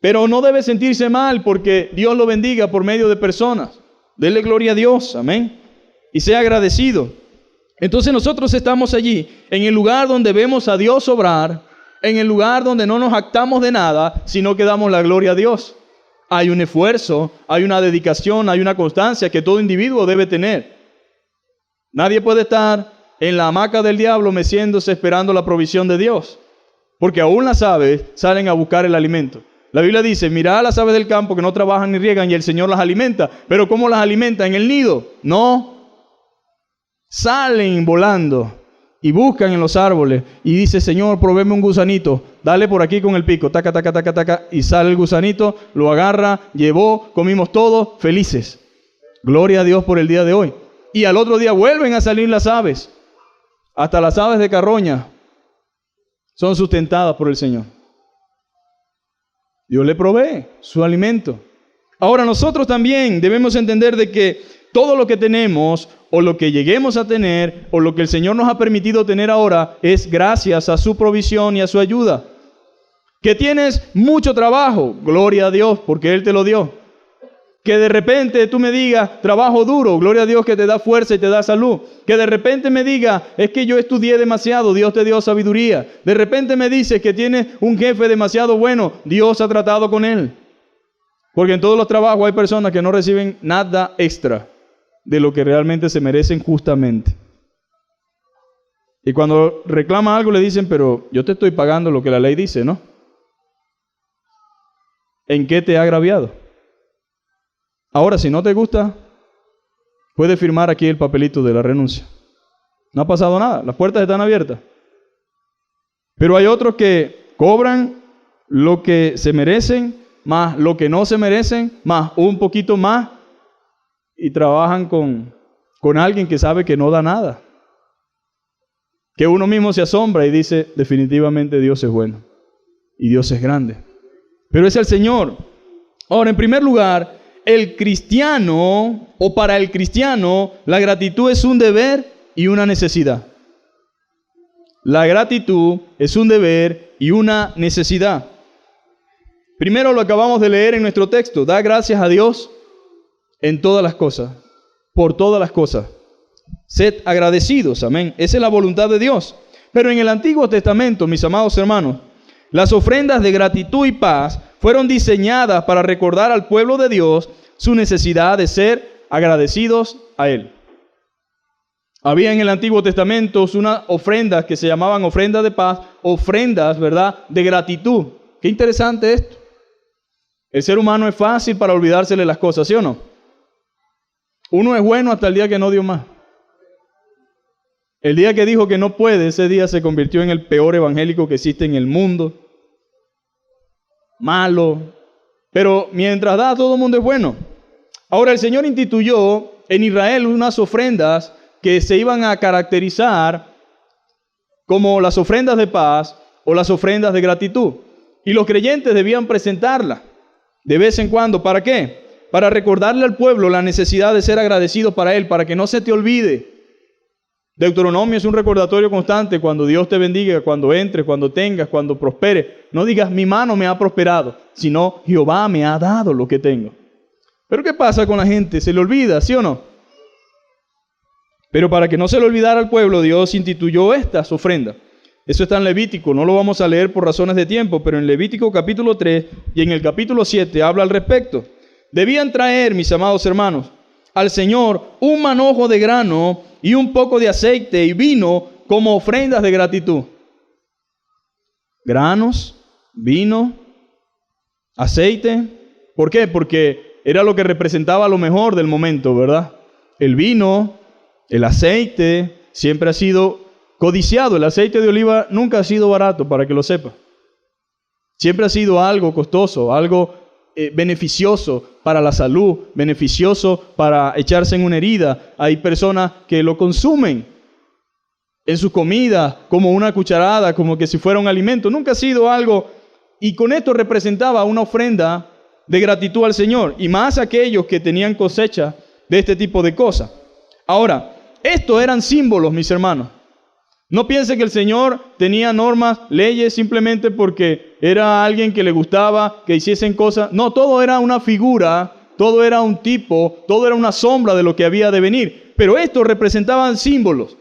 Pero no debe sentirse mal porque Dios lo bendiga por medio de personas. Dele gloria a Dios, amén. Y sea agradecido. Entonces nosotros estamos allí, en el lugar donde vemos a Dios obrar, en el lugar donde no nos jactamos de nada, sino que damos la gloria a Dios. Hay un esfuerzo, hay una dedicación, hay una constancia que todo individuo debe tener. Nadie puede estar en la hamaca del diablo meciéndose esperando la provisión de Dios, porque aún las aves salen a buscar el alimento. La Biblia dice, mirad a las aves del campo que no trabajan ni riegan y el Señor las alimenta. ¿Pero cómo las alimenta? ¿En el nido? No. Salen volando y buscan en los árboles y dice, Señor, provéeme un gusanito. Dale por aquí con el pico, taca, taca, taca, taca. Y sale el gusanito, lo agarra, llevó, comimos todos, felices. Gloria a Dios por el día de hoy. Y al otro día vuelven a salir las aves. Hasta las aves de carroña son sustentadas por el Señor. Dios le provee su alimento. Ahora nosotros también debemos entender de que todo lo que tenemos o lo que lleguemos a tener o lo que el Señor nos ha permitido tener ahora es gracias a su provisión y a su ayuda. Que tienes mucho trabajo, gloria a Dios porque Él te lo dio. Que de repente tú me digas, trabajo duro, gloria a Dios que te da fuerza y te da salud. Que de repente me digas, es que yo estudié demasiado, Dios te dio sabiduría. De repente me dices que tienes un jefe demasiado bueno, Dios ha tratado con él. Porque en todos los trabajos hay personas que no reciben nada extra de lo que realmente se merecen justamente. Y cuando reclama algo le dicen, pero yo te estoy pagando lo que la ley dice, ¿no? ¿En qué te ha agraviado? Ahora, si no te gusta, puedes firmar aquí el papelito de la renuncia. No ha pasado nada, las puertas están abiertas. Pero hay otros que cobran lo que se merecen, más lo que no se merecen, más un poquito más, y trabajan con alguien que sabe que no da nada. Que uno mismo se asombra y dice, definitivamente Dios es bueno y Dios es grande. Pero es el Señor. Ahora, en primer lugar, el cristiano, o para el cristiano, la gratitud es un deber y una necesidad. La gratitud es un deber y una necesidad. Primero lo acabamos de leer en nuestro texto. Da gracias a Dios en todas las cosas, por todas las cosas. Sed agradecidos, amén. Esa es la voluntad de Dios. Pero en el Antiguo Testamento, mis amados hermanos, las ofrendas de gratitud y paz fueron diseñadas para recordar al pueblo de Dios su necesidad de ser agradecidos a Él. Había en el Antiguo Testamento unas ofrendas que se llamaban ofrendas de paz, ofrendas, ¿verdad?, de gratitud. Qué interesante esto. El ser humano es fácil para olvidársele las cosas, ¿sí o no? Uno es bueno hasta el día que no dio más. El día que dijo que no puede, ese día se convirtió en el peor evangélico que existe en el mundo. Malo. Pero mientras da, todo el mundo es bueno. Ahora el Señor instituyó en Israel unas ofrendas que se iban a caracterizar como las ofrendas de paz o las ofrendas de gratitud. Y los creyentes debían presentarla de vez en cuando. ¿Para qué? Para recordarle al pueblo la necesidad de ser agradecidos para Él, para que no se te olvide. Deuteronomio es un recordatorio constante cuando Dios te bendiga, cuando entres, cuando tengas, cuando prosperes. No digas, mi mano me ha prosperado, sino Jehová me ha dado lo que tengo. Pero ¿qué pasa con la gente? ¿Se le olvida, sí o no? Pero para que no se le olvidara al pueblo, Dios instituyó estas ofrendas. Eso está en Levítico, no lo vamos a leer por razones de tiempo, pero en Levítico capítulo 3 y en el capítulo 7 habla al respecto. Debían traer, mis amados hermanos, al Señor un manojo de grano y un poco de aceite y vino como ofrendas de gratitud. Granos, vino, aceite. ¿Por qué? Porque era lo que representaba lo mejor del momento, ¿verdad? El vino, el aceite, siempre ha sido codiciado. El aceite de oliva nunca ha sido barato, para que lo sepa. Siempre ha sido algo costoso, algo beneficioso para la salud, beneficioso para echarse en una herida. Hay personas que lo consumen en su comida como una cucharada, como que si fuera un alimento. Nunca ha sido algo, y con esto representaba una ofrenda de gratitud al Señor, y más aquellos que tenían cosecha de este tipo de cosas. Ahora, estos eran símbolos, mis hermanos. No piense que el Señor tenía normas, leyes, simplemente porque era alguien que le gustaba que hiciesen cosas. No, todo era una figura, todo era un tipo, todo era una sombra de lo que había de venir. Pero estos representaban símbolos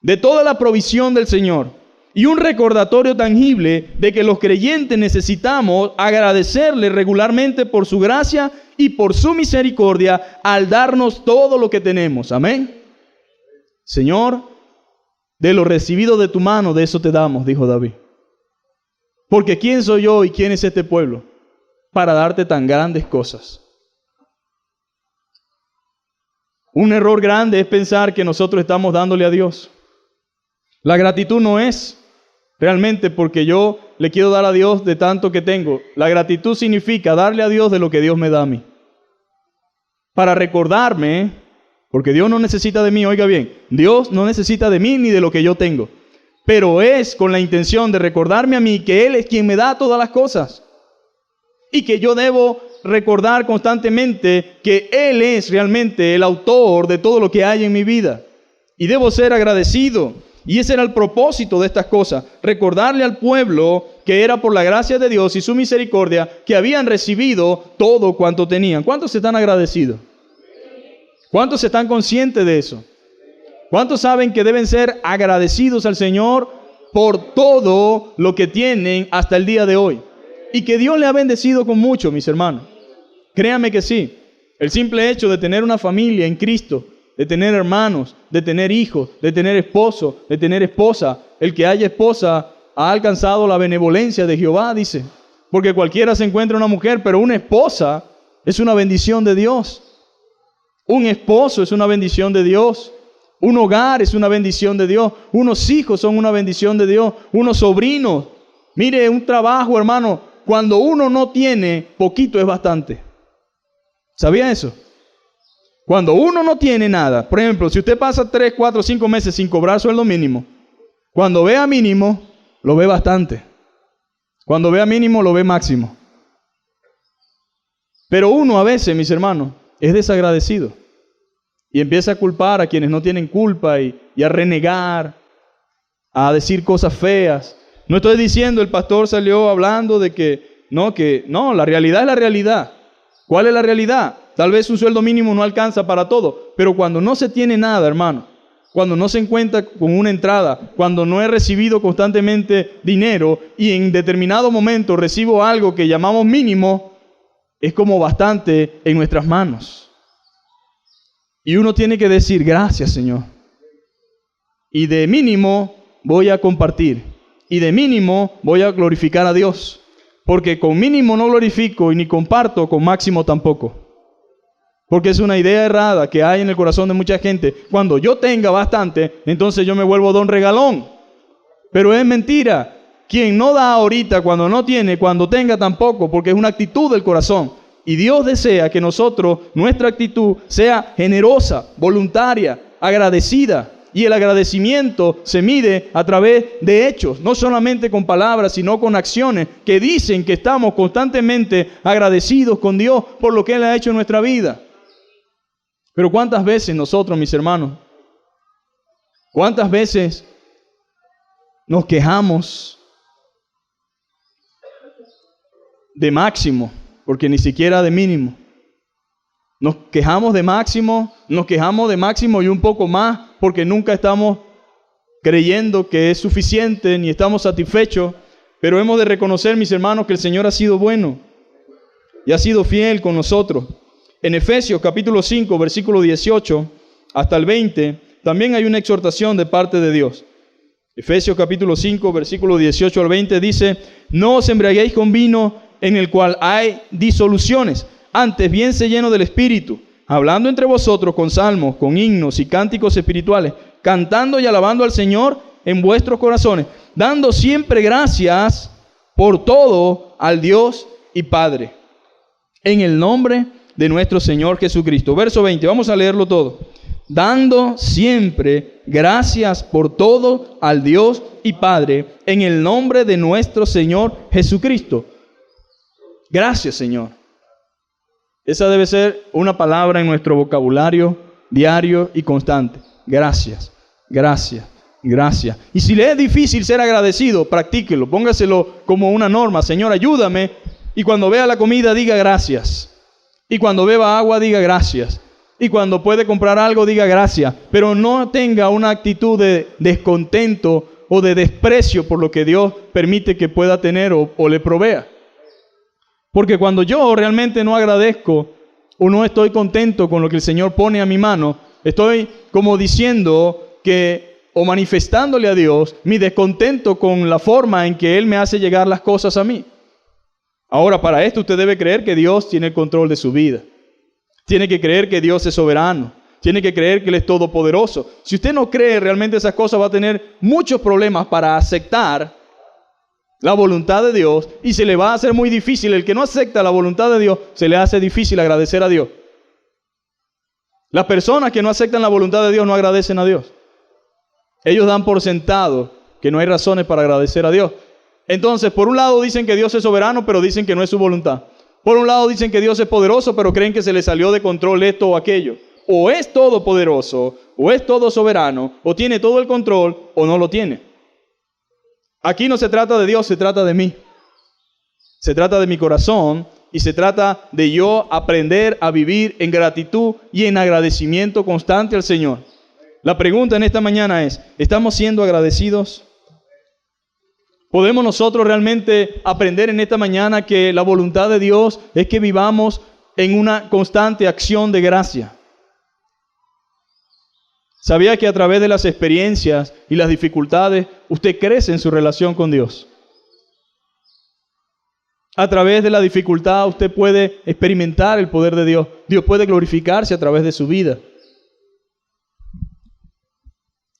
de toda la provisión del Señor y un recordatorio tangible de que los creyentes necesitamos agradecerle regularmente por su gracia y por su misericordia al darnos todo lo que tenemos. Amén. Señor, de lo recibido de tu mano, de eso te damos, dijo David. Porque ¿quién soy yo y quién es este pueblo para darte tan grandes cosas? Un error grande es pensar que nosotros estamos dándole a Dios. La gratitud no es realmente porque yo le quiero dar a Dios de tanto que tengo. La gratitud significa darle a Dios de lo que Dios me da a mí. Para recordarme, porque Dios no necesita de mí, oiga bien, Dios no necesita de mí ni de lo que yo tengo. Pero es con la intención de recordarme a mí que Él es quien me da todas las cosas. Y que yo debo recordar constantemente que Él es realmente el autor de todo lo que hay en mi vida. Y debo ser agradecido. Y ese era el propósito de estas cosas. Recordarle al pueblo que era por la gracia de Dios y su misericordia que habían recibido todo cuanto tenían. ¿Cuántos están agradecidos? ¿Cuántos están conscientes de eso? ¿Cuántos saben que deben ser agradecidos al Señor por todo lo que tienen hasta el día de hoy? Y que Dios le ha bendecido con mucho, mis hermanos. Créanme que sí. El simple hecho de tener una familia en Cristo, de tener hermanos, de tener hijos, de tener esposo, de tener esposa. El que haya esposa ha alcanzado la benevolencia de Jehová, dice. Porque cualquiera se encuentra una mujer, pero una esposa es una bendición de Dios. Un esposo es una bendición de Dios. Un hogar es una bendición de Dios. Unos hijos son una bendición de Dios. Unos sobrinos. Mire, un trabajo, hermano, cuando uno no tiene, poquito es bastante. ¿Sabía eso? Cuando uno no tiene nada, por ejemplo, si usted pasa 3, 4, 5 meses sin cobrar sueldo mínimo, cuando vea mínimo, lo ve bastante. Cuando vea mínimo, lo ve máximo. Pero uno a veces, mis hermanos, es desagradecido y empieza a culpar a quienes no tienen culpa y a renegar, a decir cosas feas. No estoy diciendo, el pastor salió hablando de que no, la realidad es la realidad. ¿Cuál es la realidad? Tal vez un sueldo mínimo no alcanza para todo, pero cuando no se tiene nada, hermano, cuando no se encuentra con una entrada, cuando no he recibido constantemente dinero y en determinado momento recibo algo que llamamos mínimo, es como bastante en nuestras manos. Y uno tiene que decir, gracias, Señor. Y de mínimo voy a compartir. Y de mínimo voy a glorificar a Dios. Porque con mínimo no glorifico y ni comparto, con máximo tampoco. Porque es una idea errada que hay en el corazón de mucha gente. Cuando yo tenga bastante, entonces yo me vuelvo don regalón. Pero es mentira. Quien no da ahorita, cuando no tiene, cuando tenga tampoco, porque es una actitud del corazón. Y Dios desea que nosotros, nuestra actitud sea generosa, voluntaria, agradecida. Y el agradecimiento se mide a través de hechos, no solamente con palabras, sino con acciones que dicen que estamos constantemente agradecidos con Dios por lo que Él ha hecho en nuestra vida. Pero ¿cuántas veces nosotros, mis hermanos, cuántas veces nos quejamos de máximo, porque ni siquiera de mínimo? Nos quejamos de máximo y un poco más, porque nunca estamos creyendo que es suficiente ni estamos satisfechos. Pero hemos de reconocer, mis hermanos, que el Señor ha sido bueno y ha sido fiel con nosotros. En Efesios capítulo 5, versículo 18 hasta el 20, también hay una exhortación de parte de Dios. Efesios capítulo 5, versículo 18 al 20 dice: no os embriaguéis con vino en el cual hay disoluciones, antes bien se lleno del Espíritu, hablando entre vosotros con salmos, con himnos y cánticos espirituales, cantando y alabando al Señor en vuestros corazones, dando siempre gracias por todo al Dios y Padre, en el nombre de nuestro Señor Jesucristo. Verso 20, vamos a leerlo todo. Dando siempre gracias por todo al Dios y Padre, en el nombre de nuestro Señor Jesucristo. Gracias, Señor. Esa debe ser una palabra en nuestro vocabulario diario y constante. Gracias, gracias, gracias. Y si le es difícil ser agradecido, practíquelo, póngaselo como una norma. Señor, ayúdame. Y cuando vea la comida, diga gracias. Y cuando beba agua, diga gracias. Y cuando puede comprar algo, diga gracias. Pero no tenga una actitud de descontento o de desprecio por lo que Dios permite que pueda tener o le provea. Porque cuando yo realmente no agradezco o no estoy contento con lo que el Señor pone a mi mano, estoy como diciendo que, o manifestándole a Dios mi descontento con la forma en que Él me hace llegar las cosas a mí. Ahora, para esto usted debe creer que Dios tiene el control de su vida. Tiene que creer que Dios es soberano. Tiene que creer que Él es todopoderoso. Si usted no cree realmente esas cosas, va a tener muchos problemas para aceptar la voluntad de Dios, y se le va a hacer muy difícil. El que no acepta la voluntad de Dios, se le hace difícil agradecer a Dios. Las personas que no aceptan la voluntad de Dios no agradecen a Dios. Ellos dan por sentado que no hay razones para agradecer a Dios. Entonces, por un lado dicen que Dios es soberano, pero dicen que no es su voluntad. Por un lado dicen que Dios es poderoso, pero creen que se le salió de control esto o aquello. O es todopoderoso, o es todo soberano, o tiene todo el control, o no lo tiene. Aquí no se trata de Dios, se trata de mí. Se trata de mi corazón y se trata de yo aprender a vivir en gratitud y en agradecimiento constante al Señor. La pregunta en esta mañana es, ¿estamos siendo agradecidos? ¿Podemos nosotros realmente aprender en esta mañana que la voluntad de Dios es que vivamos en una constante acción de gracia? ¿Sabía que a través de las experiencias y las dificultades usted crece en su relación con Dios? A través de la dificultad usted puede experimentar el poder de Dios. Dios puede glorificarse a través de su vida.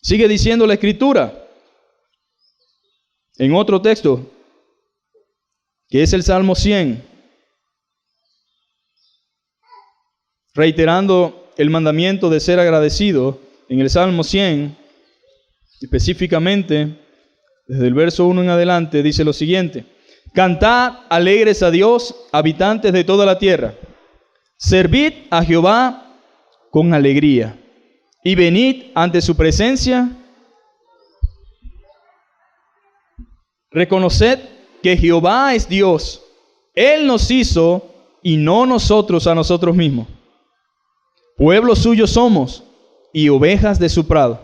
Sigue diciendo la Escritura en otro texto, que es el Salmo 100, reiterando el mandamiento de ser agradecido. En el Salmo 100, específicamente, desde el verso 1 en adelante, dice lo siguiente: cantad alegres a Dios, habitantes de toda la tierra. Servid a Jehová con alegría, y venid ante su presencia. Reconoced que Jehová es Dios. Él nos hizo y no nosotros a nosotros mismos. Pueblo suyo somos y ovejas de su prado.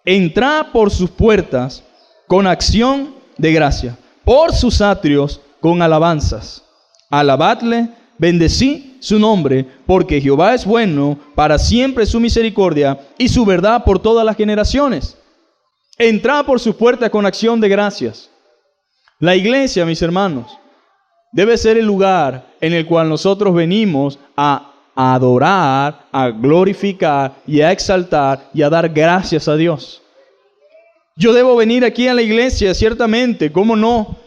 Entrad por sus puertas con acción de gracia, por sus atrios con alabanzas. Alabadle, bendecí su nombre, porque Jehová es bueno, para siempre su misericordia y su verdad por todas las generaciones. Entrad por sus puertas con acción de gracias. La iglesia, mis hermanos, debe ser el lugar en el cual nosotros venimos a adorar, a glorificar y a exaltar y a dar gracias a Dios. Yo debo venir aquí a la iglesia, ciertamente, ¿cómo no?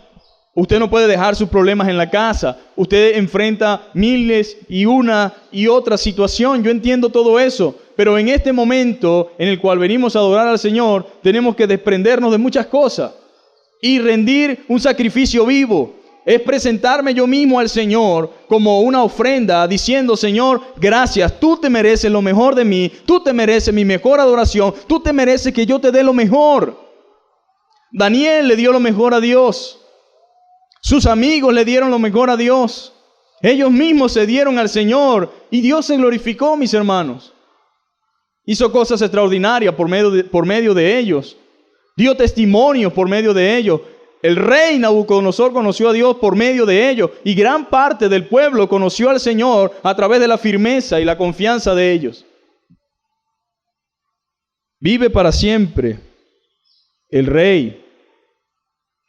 Usted no puede dejar sus problemas en la casa. Usted enfrenta miles y una y otra situación. Yo entiendo todo eso. Pero en este momento en el cual venimos a adorar al Señor, tenemos que desprendernos de muchas cosas y rendir un sacrificio vivo. Es presentarme yo mismo al Señor como una ofrenda, diciendo: Señor, gracias, tú te mereces lo mejor de mí, tú te mereces mi mejor adoración, tú te mereces que yo te dé lo mejor. Daniel le dio lo mejor a Dios. Sus amigos le dieron lo mejor a Dios. Ellos mismos se dieron al Señor y Dios se glorificó, mis hermanos. Hizo cosas extraordinarias por medio de ellos. Dio testimonio por medio de ellos. El rey Nabucodonosor conoció a Dios por medio de ellos. Y gran parte del pueblo conoció al Señor a través de la firmeza y la confianza de ellos. Vive para siempre el Rey.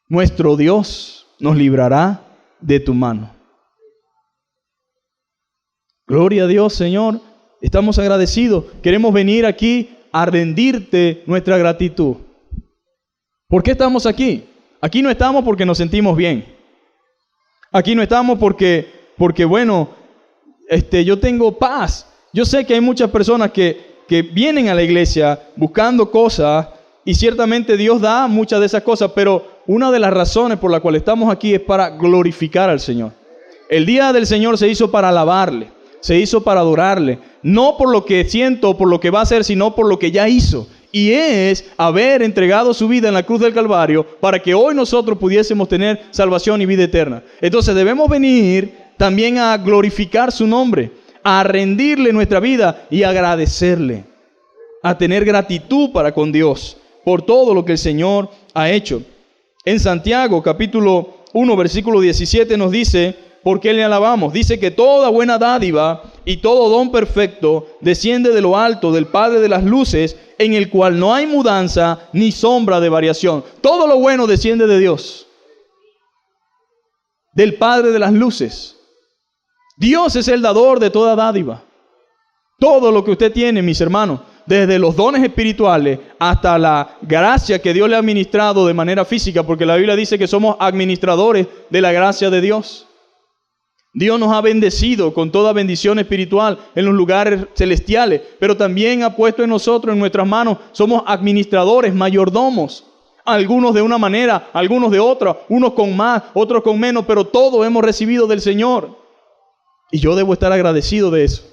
Nuestro Dios nos librará de tu mano. Gloria a Dios, Señor. Estamos agradecidos. Queremos venir aquí a rendirte nuestra gratitud. ¿Por qué estamos aquí? Aquí no estamos porque nos sentimos bien. Aquí no estamos porque bueno, yo tengo paz. Yo sé que hay muchas personas que vienen a la iglesia buscando cosas y ciertamente Dios da muchas de esas cosas, pero una de las razones por la cual estamos aquí es para glorificar al Señor. El día del Señor se hizo para alabarle, se hizo para adorarle, no por lo que siento o por lo que va a hacer, sino por lo que ya hizo. Y es haber entregado su vida en la cruz del Calvario para que hoy nosotros pudiésemos tener salvación y vida eterna. Entonces debemos venir también a glorificar su nombre, a rendirle nuestra vida y agradecerle, a tener gratitud para con Dios por todo lo que el Señor ha hecho. En Santiago capítulo 1 versículo 17 nos dice: ¿por qué le alabamos? Dice que toda buena dádiva y todo don perfecto desciende de lo alto del Padre de las luces, en el cual no hay mudanza ni sombra de variación. Todo lo bueno desciende de Dios, del Padre de las luces. Dios es el dador de toda dádiva. Todo lo que usted tiene, mis hermanos, desde los dones espirituales hasta la gracia que Dios le ha administrado de manera física, porque la Biblia dice que somos administradores de la gracia de Dios. Dios nos ha bendecido con toda bendición espiritual en los lugares celestiales, pero también ha puesto en nosotros, en nuestras manos, somos administradores, mayordomos. Algunos de una manera, algunos de otra, unos con más, otros con menos, pero todos hemos recibido del Señor. Y yo debo estar agradecido de eso.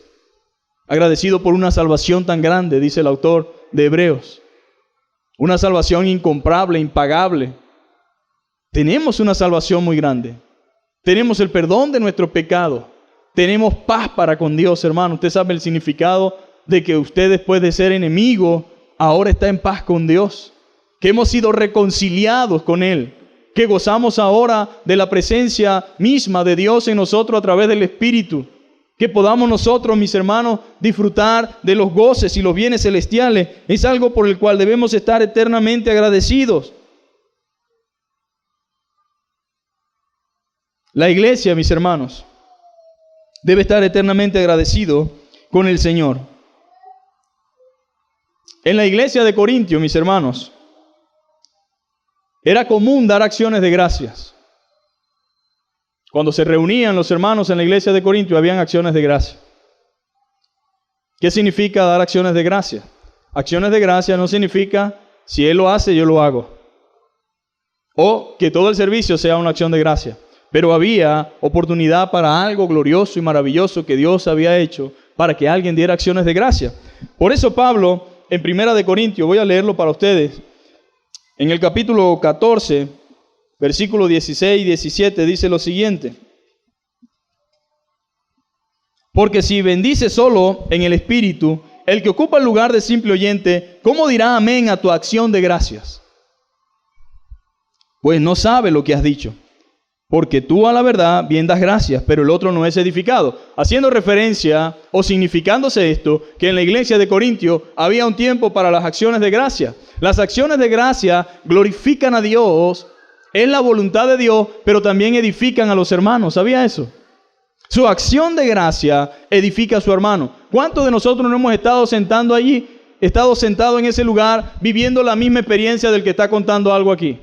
Agradecido por una salvación tan grande, dice el autor de Hebreos. Una salvación incomparable, impagable. Tenemos una salvación muy grande. Tenemos el perdón de nuestros pecados. Tenemos paz para con Dios, hermano. Usted sabe el significado de que usted, después de ser enemigo, ahora está en paz con Dios. Que hemos sido reconciliados con Él. Que gozamos ahora de la presencia misma de Dios en nosotros a través del Espíritu. Que podamos nosotros, mis hermanos, disfrutar de los goces y los bienes celestiales. Es algo por el cual debemos estar eternamente agradecidos. La iglesia, mis hermanos, debe estar eternamente agradecido con el Señor. En la iglesia de Corintio, mis hermanos, era común dar acciones de gracias. Cuando se reunían los hermanos en la iglesia de Corintio, habían acciones de gracia. ¿Qué significa dar acciones de gracia? Acciones de gracia no significa, si Él lo hace, yo lo hago. O que todo el servicio sea una acción de gracia. Pero había oportunidad para algo glorioso y maravilloso que Dios había hecho para que alguien diera acciones de gracia. Por eso Pablo, en 1 Corintios, voy a leerlo para ustedes, en el capítulo 14, versículos 16 y 17, dice lo siguiente: porque si bendice solo en el Espíritu, el que ocupa el lugar de simple oyente, ¿cómo dirá amén a tu acción de gracias? Pues no sabe lo que has dicho. Porque tú a la verdad bien das gracias, pero el otro no es edificado. Haciendo referencia o significándose esto, que en la iglesia de Corintio había un tiempo para las acciones de gracia. Las acciones de gracia glorifican a Dios, es la voluntad de Dios, pero también edifican a los hermanos. ¿Sabía eso? Su acción de gracia edifica a su hermano. ¿Cuántos de nosotros no hemos estado sentando allí, estado sentado en ese lugar, viviendo la misma experiencia del que está contando algo aquí?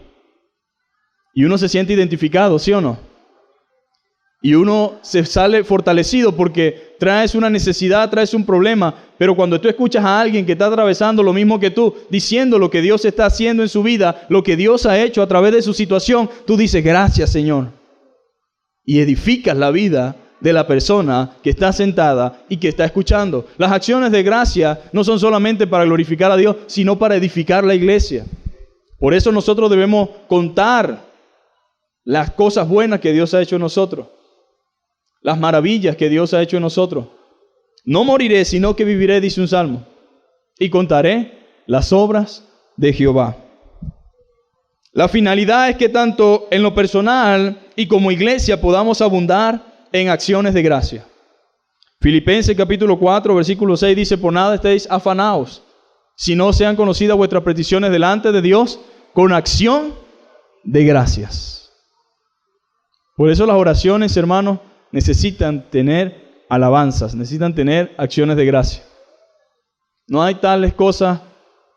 Y uno se siente identificado, ¿sí o no? Y uno se sale fortalecido porque traes una necesidad, traes un problema. Pero cuando tú escuchas a alguien que está atravesando lo mismo que tú, diciendo lo que Dios está haciendo en su vida, lo que Dios ha hecho a través de su situación, tú dices, gracias, Señor. Y edificas la vida de la persona que está sentada y que está escuchando. Las acciones de gracia no son solamente para glorificar a Dios, sino para edificar la iglesia. Por eso nosotros debemos contar las cosas buenas que Dios ha hecho en nosotros. Las maravillas que Dios ha hecho en nosotros. No moriré, sino que viviré, dice un salmo, y contaré las obras de Jehová. La finalidad es que tanto en lo personal y como iglesia podamos abundar en acciones de gracia. Filipenses capítulo 4, versículo 6 dice, por nada estéis afanaos, si no sean conocidas vuestras peticiones delante de Dios con acción de gracias. Por eso las oraciones, hermanos, necesitan tener alabanzas, necesitan tener acciones de gracia. No hay tales cosas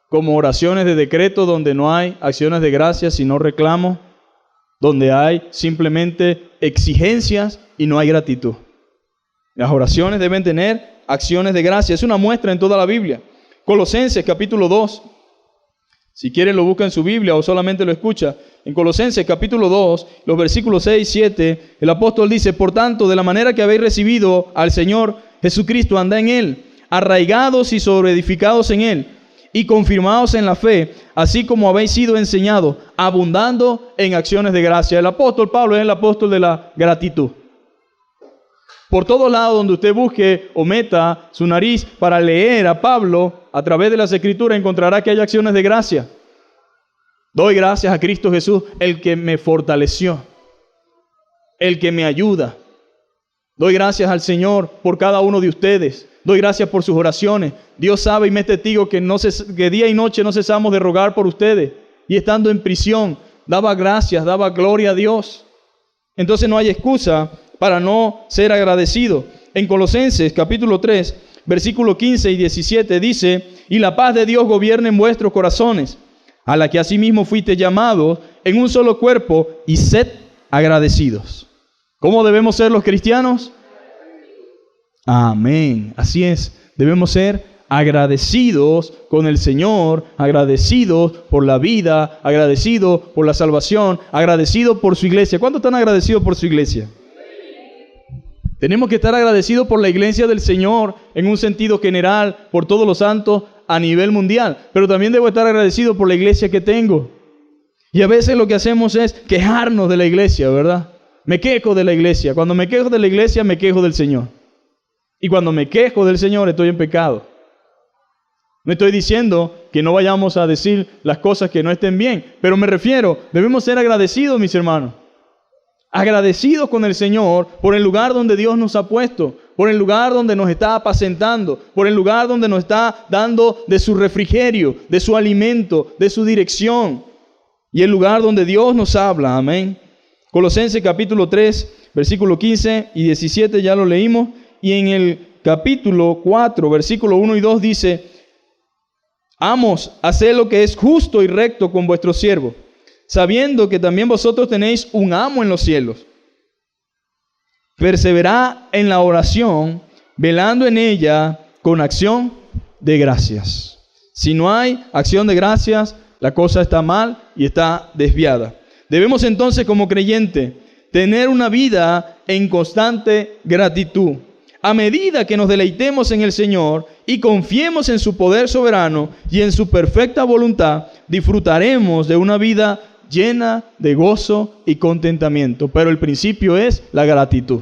como oraciones de decreto donde no hay acciones de gracia, sino reclamos, donde hay simplemente exigencias y no hay gratitud. Las oraciones deben tener acciones de gracia. Es una muestra en toda la Biblia. Colosenses capítulo 2. Si quieren lo busca en su Biblia o solamente lo escucha. En Colosenses capítulo 2, los versículos 6 y 7, el apóstol dice, por tanto, de la manera que habéis recibido al Señor Jesucristo, andad en Él, arraigados y sobreedificados en Él, y confirmados en la fe, así como habéis sido enseñados, abundando en acciones de gracia. El apóstol Pablo es el apóstol de la gratitud. Por todos lados donde usted busque o meta su nariz para leer a Pablo, a través de las Escrituras encontrará que hay acciones de gracia. Doy gracias a Cristo Jesús, el que me fortaleció, el que me ayuda. Doy gracias al Señor por cada uno de ustedes. Doy gracias por sus oraciones. Dios sabe y me es testigo que día y noche no cesamos de rogar por ustedes. Y estando en prisión, daba gracias, daba gloria a Dios. Entonces no hay excusa para no ser agradecido. En Colosenses capítulo 3, versículo 15 y 17 dice, y la paz de Dios gobierne en vuestros corazones, a la que asimismo fuiste llamados en un solo cuerpo, y sed agradecidos. ¿Cómo debemos ser los cristianos? Amén. Así es. Debemos ser agradecidos con el Señor, agradecidos por la vida, agradecidos por la salvación, agradecidos por su iglesia. ¿Cuántos están agradecidos por su iglesia? Tenemos que estar agradecidos por la iglesia del Señor en un sentido general, por todos los santos a nivel mundial. Pero también debo estar agradecido por la iglesia que tengo. Y a veces lo que hacemos es quejarnos de la iglesia, ¿verdad? Me quejo de la iglesia. Cuando me quejo de la iglesia, me quejo del Señor. Y cuando me quejo del Señor, estoy en pecado. No estoy diciendo que no vayamos a decir las cosas que no estén bien, pero me refiero, debemos ser agradecidos, mis hermanos. Agradecidos con el Señor por el lugar donde Dios nos ha puesto, por el lugar donde nos está apacentando, por el lugar donde nos está dando de su refrigerio, de su alimento, de su dirección, y el lugar donde Dios nos habla. Amén. Colosenses capítulo 3, versículo 15 y 17 ya lo leímos, y en el capítulo 4, versículo 1 y 2 dice, amos, haced lo que es justo y recto con vuestros siervos, sabiendo que también vosotros tenéis un amo en los cielos. Perseverad en la oración, velando en ella con acción de gracias. Si no hay acción de gracias, la cosa está mal y está desviada. Debemos entonces, como creyente, tener una vida en constante gratitud. A medida que nos deleitemos en el Señor y confiemos en su poder soberano y en su perfecta voluntad, disfrutaremos de una vida llena de gozo y contentamiento. Pero el principio es la gratitud.